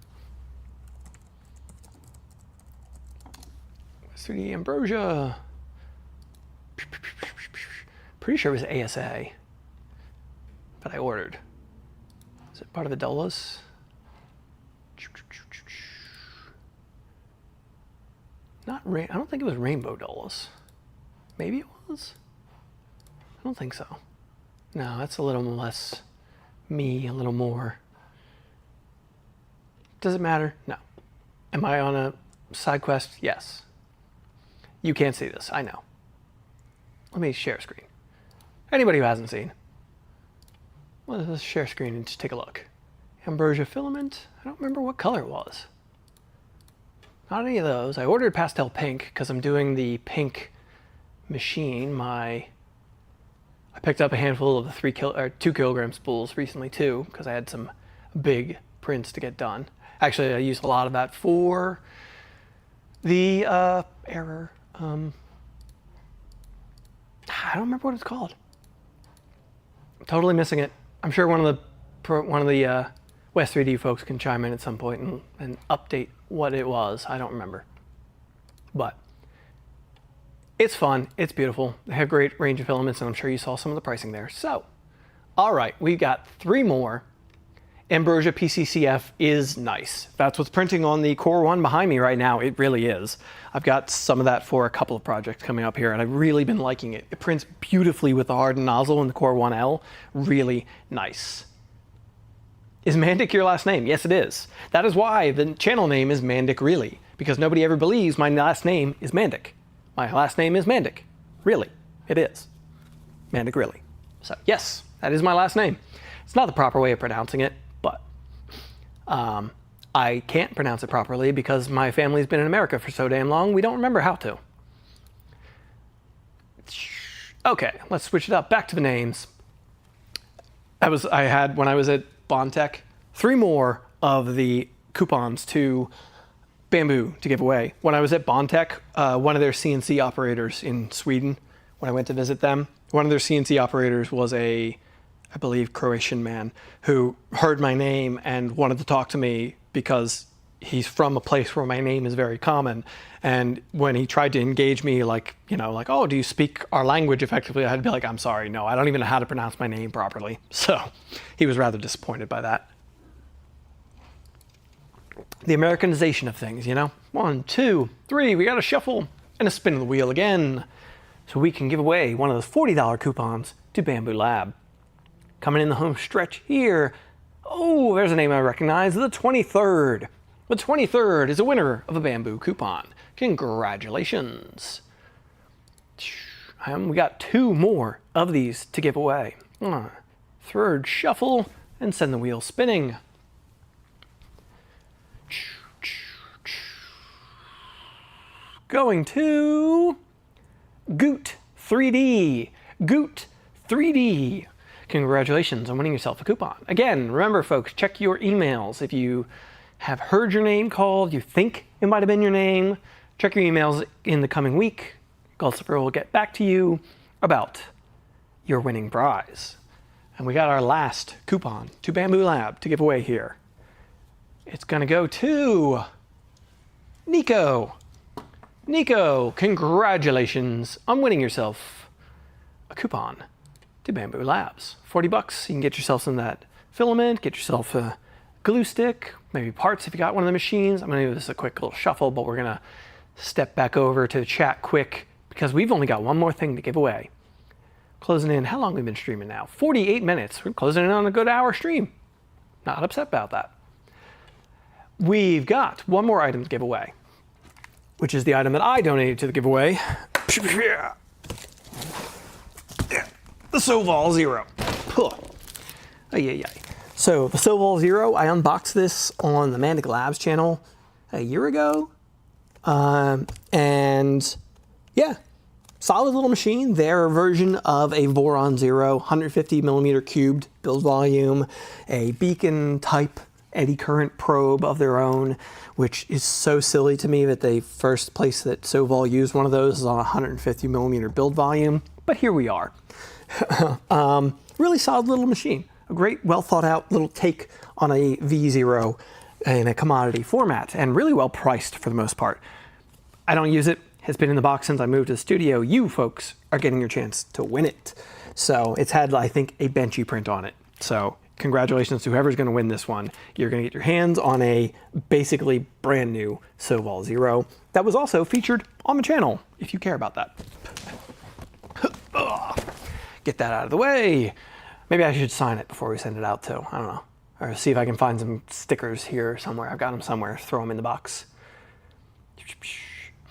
3D Ambrosia. Pretty sure it was ASA, but I ordered. Is it part of the Dolas? I don't think it was Rainbow Dolas. Maybe it was? I don't think so. No, that's a little less me, a little more. Does it matter? No. Am I on a side quest? Yes. You can't see this, I know. Let me share screen. Anybody who hasn't seen. Let's share screen and just take a look. Ambrosia filament. I don't remember what color it was. Not any of those. I ordered pastel pink because I'm doing the pink machine. I picked up a handful of the 2 kilogram spools recently too because I had some big prints to get done. Actually, I used a lot of that for the error. I don't remember what it's called. I'm totally missing it. I'm sure one of the West 3D folks can chime in at some point and update what it was. I don't remember. But it's fun. It's beautiful. They have great range of filaments, and I'm sure you saw some of the pricing there. So All right, we've got 3 more. Ambrosia PCCF is nice. That's what's printing on the Core 1 behind me right now. It really is. I've got some of that for a couple of projects coming up here, and I've really been liking it. It prints beautifully with the hardened nozzle in the Core 1L. Really nice. Is Mandic your last name? Yes, it is. That is why the channel name is MandicReally, because nobody ever believes my last name is Mandic. My last name is Mandic. Really, it is. MandicReally. So yes, that is my last name. It's not the proper way of pronouncing it, but I can't pronounce it properly because my family's been in America for so damn long, we don't remember how to. Okay, let's switch it up. Back to the names. I had, when I was at Bondtech, 3 more of the coupons to Bamboo to give away. When I was at Bondtech, one of their CNC operators in Sweden, when I went to visit them, one of their CNC operators was I believe, Croatian man who heard my name and wanted to talk to me because he's from a place where my name is very common. And when he tried to engage me, like, you know, like, oh, do you speak our language effectively? I had to be like, I'm sorry, no, I don't even know how to pronounce my name properly. So he was rather disappointed by that. The Americanization of things, you know? 1, 2, 3, we got a shuffle and a spin of the wheel again. So we can give away one of those $40 coupons to Bamboo Lab. Coming in the home stretch here. Oh, there's a name I recognize, the 23rd. The 23rd is a winner of a Bamboo coupon. Congratulations. We got 2 more of these to give away. 3rd shuffle and send the wheel spinning. Going to Goot 3D. Goot 3D. Congratulations on winning yourself a coupon. Again, remember folks, check your emails. If you have heard your name called, you think it might have been your name, check your emails in the coming week. Goldslipper will get back to you about your winning prize. And we got our last coupon to Bamboo Lab to give away here. It's gonna go to Nico. Nico, congratulations on winning yourself a coupon to Bamboo Labs. 40 bucks, you can get yourself some of that filament, get yourself a glue stick, maybe parts if you got one of the machines. I'm gonna do this a quick little shuffle, but we're gonna step back over to chat quick because we've only got one more thing to give away. Closing in, how long have we been streaming now? 48 minutes. We're closing in on a good hour stream. Not upset about that. We've got one more item to give away, which is the item that I donated to the giveaway. The Soval Zero. So the Soval Zero, I unboxed this on the Mandic Labs channel a year ago. And yeah, solid little machine. Their version of a Voron Zero, 150 millimeter cubed build volume, a beacon type eddy current probe of their own, which is so silly to me that the first place that Soval used one of those is on a 150 millimeter build volume. But here we are. Really solid little machine. A great, well thought out little take on a V0 in a commodity format, and really well priced for the most part. I don't use it. It's been in the box since I moved to the studio. You folks are getting your chance to win it. So it's had, I think, a benchy print on it. So congratulations to whoever's going to win this one. You're going to get your hands on a basically brand new Soval Zero that was also featured on the channel, if you care about that. Get that out of the way. Maybe I should sign it before we send it out too. I don't know. Or see if I can find some stickers here somewhere. I've got them somewhere. Throw them in the box.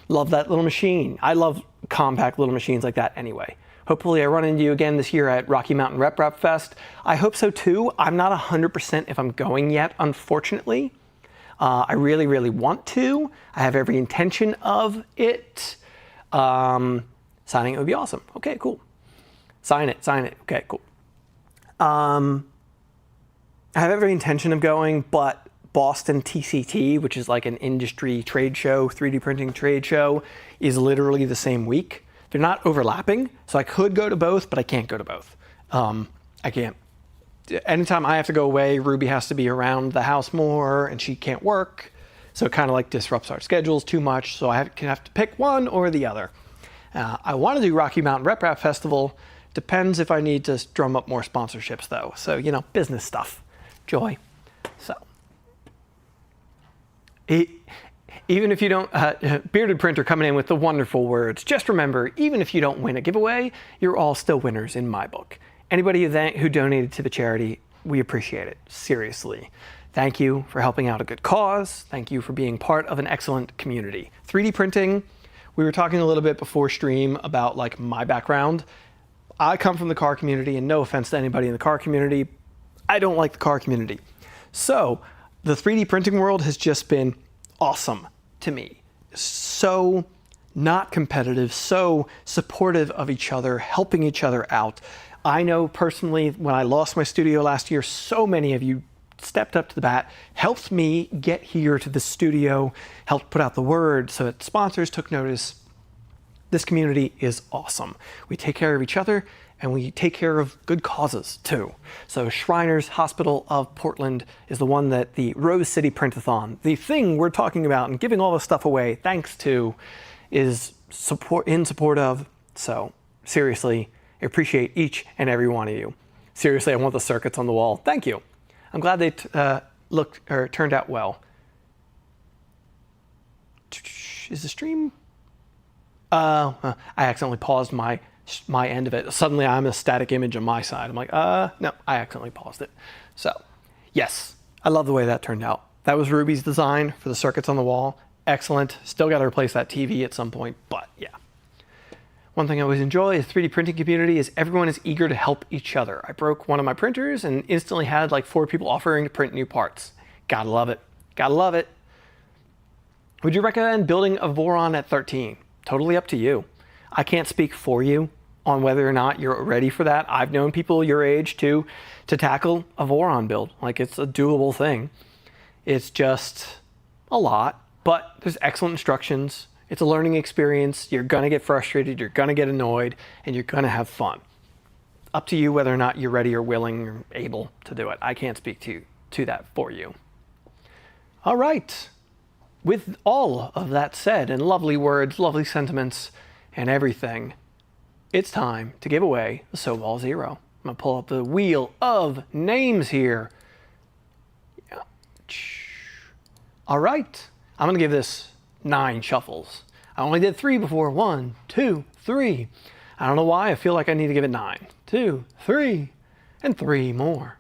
Love that little machine. I love compact little machines like that anyway. Hopefully I run into you again this year at Rocky Mountain Rep Fest. I hope so too. I'm not 100% if I'm going yet, unfortunately. I really, really want to. I have every intention of it. Signing it would be awesome. Okay, cool. Sign it. Okay, cool. I have every intention of going, but Boston TCT, which is like an industry trade show, 3D printing trade show, is literally the same week. They're not overlapping, so I could go to both, but I can't go to both. I can't. Anytime I have to go away, Ruby has to be around the house more, and she can't work, so it kind of like disrupts our schedules too much, so I have to pick one or the other. I want to do Rocky Mountain Rep Festival Depends if I need to drum up more sponsorships, though. So, you know, business stuff. Joy. So, even if you don't, Bearded Printer coming in with the wonderful words. Just remember, even if you don't win a giveaway, you're all still winners in my book. Anybody who donated to the charity, we appreciate it. Seriously. Thank you for helping out a good cause. Thank you for being part of an excellent community. 3D printing, we were talking a little bit before stream about like my background. I come from the car community, and no offense to anybody in the car community, I don't like the car community. So the 3D printing world has just been awesome to me. So not competitive, so supportive of each other, helping each other out. I know personally, when I lost my studio last year, so many of you stepped up to the bat, helped me get here to the studio, helped put out the word so that sponsors took notice. This community is awesome. We take care of each other, and we take care of good causes too. So Shriners Hospital of Portland is the one that the Rose City Print-A-Thon, the thing we're talking about and giving all this stuff away thanks to, is in support of. So seriously, I appreciate each and every one of you. Seriously, I want the circuits on the wall. Thank you. I'm glad they turned out well. Is the stream? I accidentally paused my end of it. Suddenly I'm a static image on my side. I'm like, no, I accidentally paused it. So, yes, I love the way that turned out. That was Ruby's design for the circuits on the wall. Excellent. Still got to replace that TV at some point, but yeah. One thing I always enjoy is the 3D printing community is everyone is eager to help each other. I broke one of my printers and instantly had like 4 people offering to print new parts. Gotta love it. Gotta love it. Would you recommend building a Voron at 13? Totally up to you. I can't speak for you on whether or not you're ready for that. I've known people your age to tackle a Voron build. Like, it's a doable thing. It's just a lot, but there's excellent instructions. It's a learning experience. You're gonna get frustrated, you're gonna get annoyed, and you're gonna have fun. Up to you whether or not you're ready or willing or able to do it. I can't speak to that for you. All right. With all of that said, and lovely words, lovely sentiments, and everything, it's time to give away the Sobol Zero. I'm gonna pull up the wheel of names here. Yeah. All right, I'm gonna give this 9 shuffles. I only did 3 before. 1, 2, 3. I don't know why, I feel like I need to give it 9. 2, 3, and 3 more.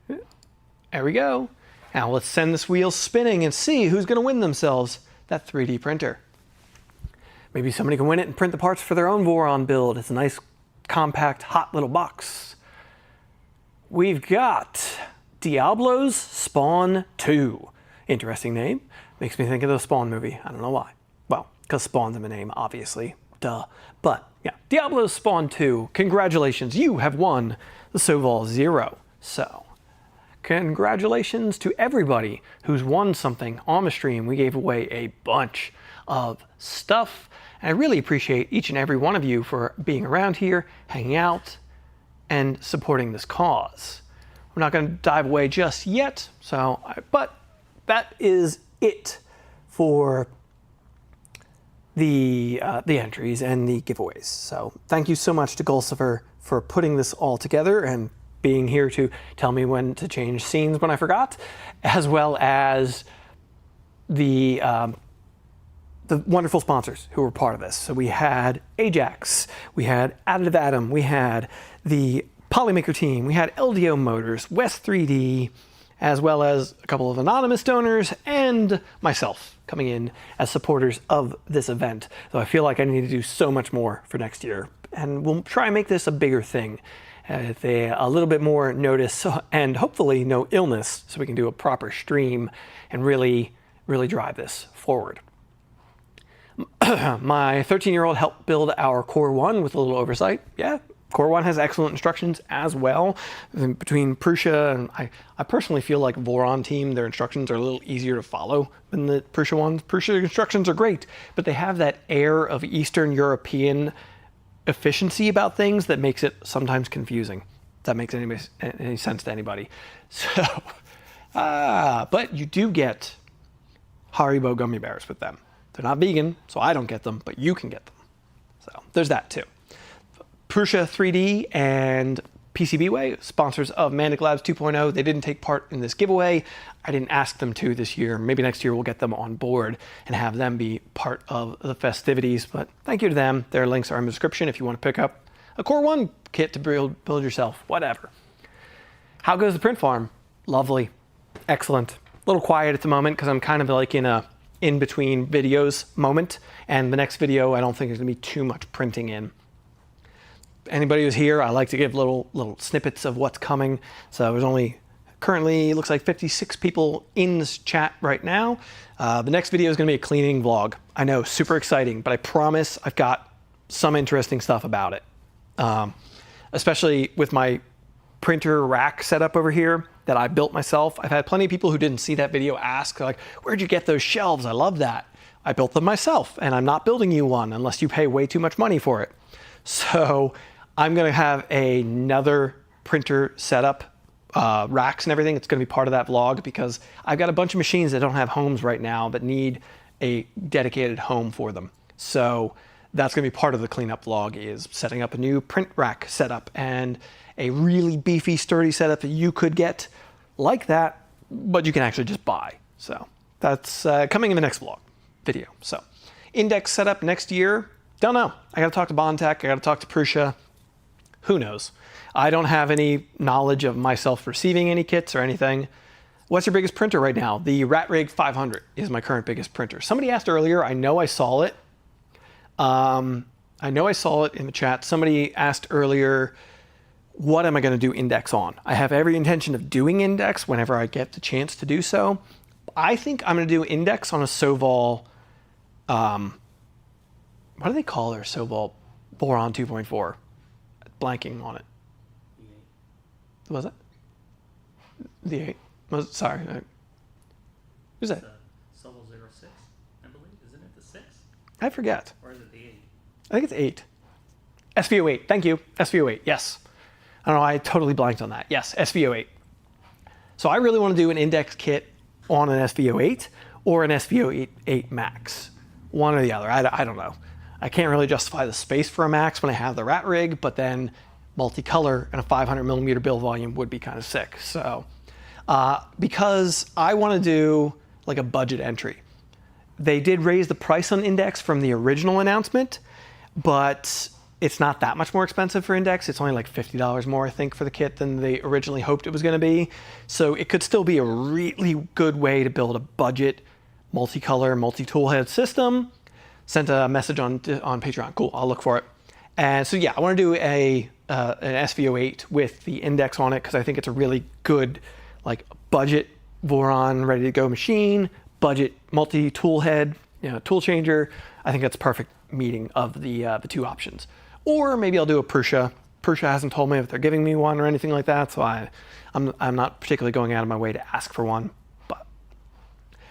There we go. Now let's send this wheel spinning and see who's gonna win themselves that 3D printer. Maybe somebody can win it and print the parts for their own Voron build. It's a nice, compact, hot little box. We've got Diablo's Spawn 2. Interesting name. Makes me think of the Spawn movie. I don't know why. Well, because Spawn's in the name, obviously. Duh. But, yeah, Diablo's Spawn 2. Congratulations, you have won the Sobol Zero. So, congratulations to everybody who's won something on the stream. We gave away a bunch of stuff. And I really appreciate each and every one of you for being around here, hanging out, and supporting this cause. We're not going to dive away just yet, but that is it for the entries and the giveaways. So thank you so much to Gulsifer for putting this all together and being here to tell me when to change scenes when I forgot, as well as the wonderful sponsors who were part of this. So we had Ajax, we had Additive Atom, we had the Polymaker team, we had LDO Motors, West 3D, as well as a couple of anonymous donors and myself coming in as supporters of this event. So I feel like I need to do so much more for next year, and we'll try and make this a bigger thing. A little bit more notice and hopefully no illness, so we can do a proper stream and really drive this forward. My 13-year-old helped build our Core 1 with a little oversight. Yeah, Core 1 has excellent instructions as well. Between Prusa and I personally feel like Voron team, their instructions are a little easier to follow than the Prusa ones. Prusa instructions are great, but they have that air of Eastern European efficiency about things that makes it sometimes confusing. If that makes any sense to anybody. So, but you do get Haribo gummy bears with them. They're not vegan, so I don't get them, but you can get them. So there's that too. Prusa 3D and PCBWay, sponsors of Mandic Labs 2.0. They didn't take part in this giveaway. I didn't ask them to this year. Maybe next year we'll get them on board and have them be part of the festivities. But thank you to them. Their links are in the description if you want to pick up a Core 1 kit to build yourself, whatever. How goes the print farm? Lovely. Excellent. A little quiet at the moment because I'm kind of like in a in-between videos moment. And the next video, I don't think there's going to be too much printing in. Anybody who's here, I like to give little snippets of what's coming. So there's only currently, looks like 56 people in this chat right now. The next video is going to be a cleaning vlog. I know, super exciting, but I promise I've got some interesting stuff about it. Especially with my printer rack setup over here that I built myself. I've had plenty of people who didn't see that video ask, like, where'd you get those shelves? I love that. I built them myself, and I'm not building you one unless you pay way too much money for it. So I'm going to have another printer setup, racks and everything. It's going to be part of that vlog because I've got a bunch of machines that don't have homes right now but need a dedicated home for them. So that's going to be part of the cleanup vlog, is setting up a new print rack setup and a really beefy, sturdy setup that you could get like that, but you can actually just buy. So that's coming in the next vlog video. So index setup next year, don't know. I got to talk to Bondtech. I got to talk to Prusa. Who knows? I don't have any knowledge of myself receiving any kits or anything. What's your biggest printer right now? The RatRig 500 is my current biggest printer. Somebody asked earlier, I know I saw it. I know I saw it in the chat. Somebody asked earlier, what am I going to do index on? I have every intention of doing index whenever I get the chance to do so. I think I'm going to do index on a Soval, what do they call their Soval Boron 2.4? Blanking on it. The 8. Was it? The 8. Was, sorry. Who's that? Soval 06, I believe. Isn't it the 6? I forget. Or is it the 8? I think it's 8. SVO8. Thank you. SVO8. Yes. I don't know. I totally blanked on that. Yes. SVO8. So I really want to do an index kit on an SVO8 or an SVO8 Max. One or the other. I don't know. I can't really justify the space for a Max when I have the RatRig, but then multicolor and a 500mm build volume would be kind of sick. So because I want to do like a budget entry. They did raise the price on index from the original announcement, but it's not that much more expensive for index. It's only like $50 more, I think, for the kit than they originally hoped it was going to be. So it could still be a really good way to build a budget multicolor, multi-tool head system. Sent a message on Patreon. Cool, I'll look for it. And so yeah, I want to do an SVO8 with the index on it because I think it's a really good like budget Voron ready to go machine, budget multi-tool head, tool changer. I think that's perfect meeting of the two options. Or maybe I'll do a Prusa. Prusa hasn't told me if they're giving me one or anything like that, so I'm not particularly going out of my way to ask for one. But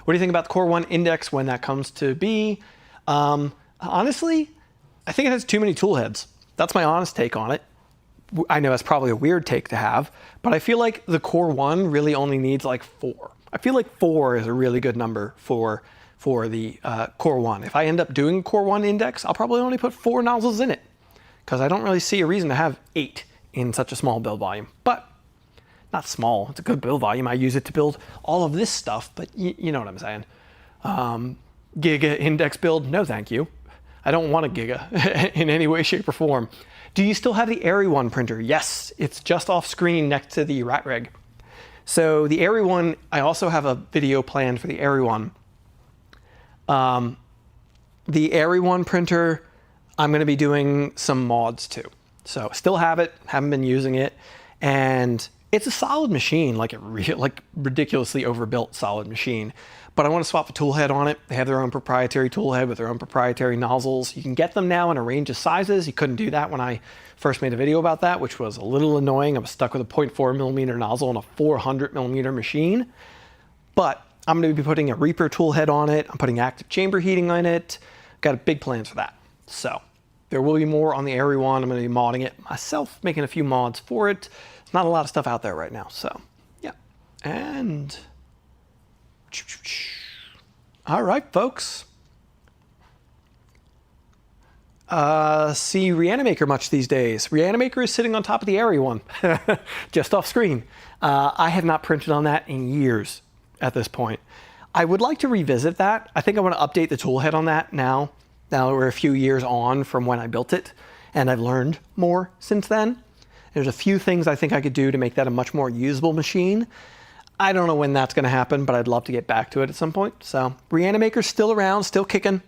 what do you think about the Core 1 index when that comes to be? Honestly, I think it has too many tool heads. That's my honest take on it. I know that's probably a weird take to have, but I feel like the Core 1 really only needs like 4. I feel like 4 is a really good number for the Core 1. If I end up doing Core 1 index, I'll probably only put 4 nozzles in it because I don't really see a reason to have 8 in such a small build volume. But not small, it's a good build volume. I use it to build all of this stuff, but you know what I'm saying. Giga index build, no thank you. I don't want a Giga in any way, shape, or form. Do you still have the Airy One printer? Yes, it's just off screen next to the RatRig. So the Airy One, I also have a video planned for the Airy One. The Airy One printer, I'm going to be doing some mods to. So still have it, haven't been using it, and it's a solid machine, like ridiculously overbuilt solid machine. But I want to swap the tool head on it. They have their own proprietary tool head with their own proprietary nozzles. You can get them now in a range of sizes. You couldn't do that when I first made a video about that, which was a little annoying. I was stuck with a 0.4mm nozzle on a 400mm machine. But I'm going to be putting a Reaper tool head on it. I'm putting active chamber heating on it. Got big plans for that. So there will be more on the Airy One. I'm going to be modding it myself, making a few mods for it. There's not a lot of stuff out there right now. So yeah. And all right, folks. see Reanimator much these days. Reanimator is sitting on top of the area one, just off screen. I have not printed on that in years at this point. I would like to revisit that. I think I want to update the toolhead on that now that we're a few years on from when I built it, and I've learned more since then. There's a few things I think I could do to make that a much more usable machine. I don't know when that's going to happen, but I'd love to get back to it at some point. So Reanimator's still around, still kicking.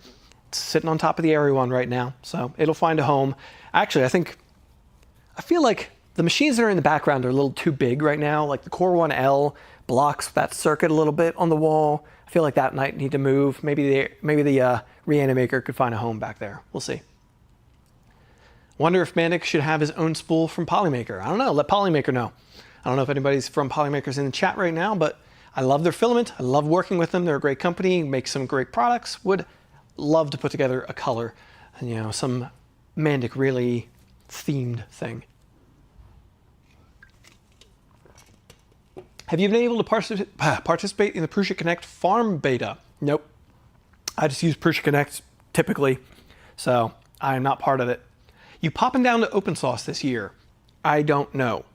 It's sitting on top of the area one right now, so it'll find a home. Actually, I feel like the machines that are in the background are a little too big right now. Like the Core 1L blocks that circuit a little bit on the wall. I feel like that might need to move. Maybe the Reanimator could find a home back there. We'll see. Wonder if Mandic should have his own spool from Polymaker. I don't know. Let Polymaker know. I don't know if anybody's from Polymakers in the chat right now, but I love their filament. I love working with them. They're a great company, make some great products. Would love to put together a color, you know, some MandicReally themed thing. Have you been able to participate in the Prusa Connect farm beta? Nope. I just use Prusa Connect typically, so I am not part of it. You popping down to open source this year? I don't know.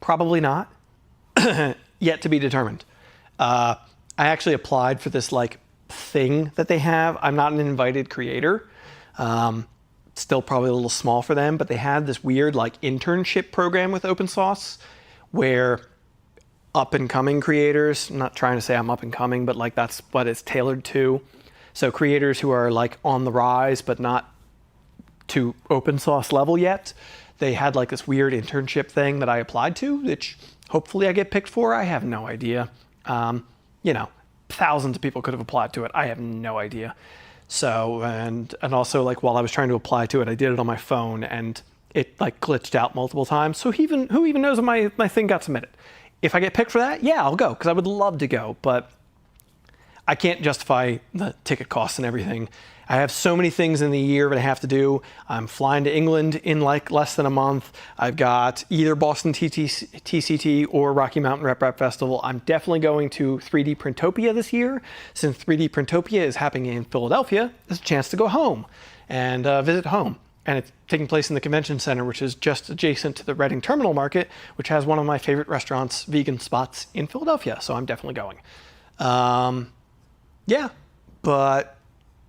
Probably not. Yet to be determined. I actually applied for this like thing that they have. I'm not an invited creator. Still probably a little small for them, but they had this weird like internship program with open source where up and coming creators, I'm not trying to say I'm up and coming, but like that's what it's tailored to. So creators who are like on the rise, but not to open source level yet, they had like this weird internship thing that I applied to, which hopefully I get picked for. I have no idea. You know, thousands of people could have applied to it. I have no idea. So, and also like while I was trying to apply to it, I did it on my phone and it like glitched out multiple times. So who even knows if my thing got submitted? If I get picked for that, yeah, I'll go because I would love to go, but I can't justify the ticket costs and everything. I have so many things in the year that I have to do. I'm flying to England in like less than a month. I've got either Boston TCT or Rocky Mountain Rep Festival. I'm definitely going to 3D Printopia this year. Since 3D Printopia is happening in Philadelphia, there's a chance to go home and visit home. And it's taking place in the convention center, which is just adjacent to the Reading Terminal Market, which has one of my favorite restaurants, vegan spots in Philadelphia. So I'm definitely going. Yeah, but,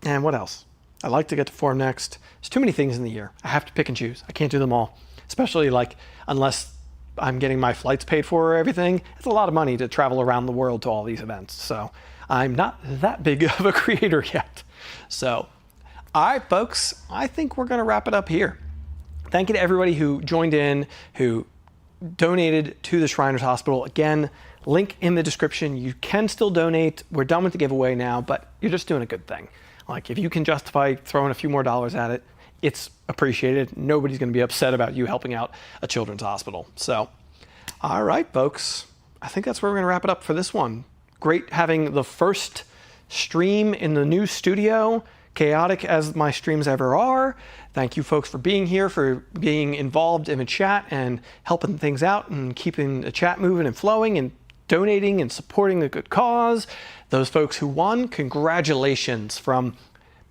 and what else? I like to get to Form Next. There's too many things in the year. I have to pick and choose. I can't do them all, especially like unless I'm getting my flights paid for or everything. It's a lot of money to travel around the world to all these events. So I'm not that big of a creator yet. So, all right, folks, I think we're going to wrap it up here. Thank you to everybody who joined in, who donated to the Shriners Hospital. Again, link in the description. You can still donate. We're done with the giveaway now, but you're just doing a good thing. Like if you can justify throwing a few more dollars at it, it's appreciated. Nobody's going to be upset about you helping out a children's hospital. So, all right, folks, I think that's where we're going to wrap it up for this one. Great having the first stream in the new studio, chaotic as my streams ever are. Thank you folks for being here, for being involved in the chat and helping things out and keeping the chat moving and flowing and donating and supporting a good cause. Those folks who won, congratulations from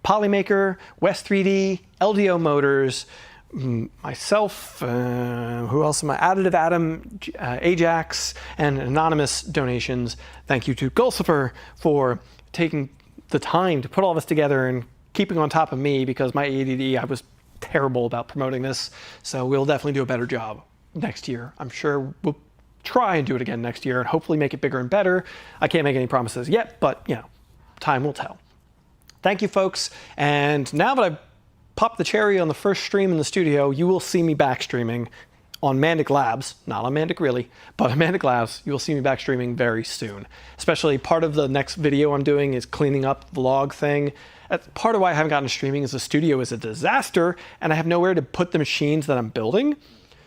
Polymaker, West 3D, LDO Motors, myself, who else am I? Additive Atom, Ajax, and anonymous donations. Thank you to Gulsifer for taking the time to put all this together and keeping on top of me because my ADD, I was terrible about promoting this. So we'll definitely do a better job next year. I'm sure we'll try and do it again next year and hopefully make it bigger and better. I can't make any promises yet, but you know, time will tell. Thank you, folks. And now that I've popped the cherry on the first stream in the studio, you will see me back streaming on Mandic Labs, not on MandicReally, but on Mandic Labs. You will see me back streaming very soon. Especially part of the next video I'm doing is cleaning up the vlog thing. That's part of why I haven't gotten to streaming is the studio is a disaster and I have nowhere to put the machines that I'm building.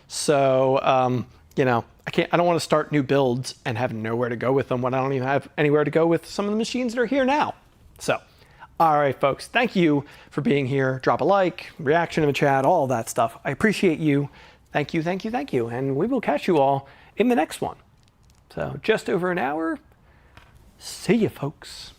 So, you know, I don't want to start new builds and have nowhere to go with them when I don't even have anywhere to go with some of the machines that are here now. So, all right, folks, thank you for being here. Drop a like, reaction in the chat, all that stuff. I appreciate you. Thank you, thank you, thank you. And we will catch you all in the next one. So just over an hour. See you, folks.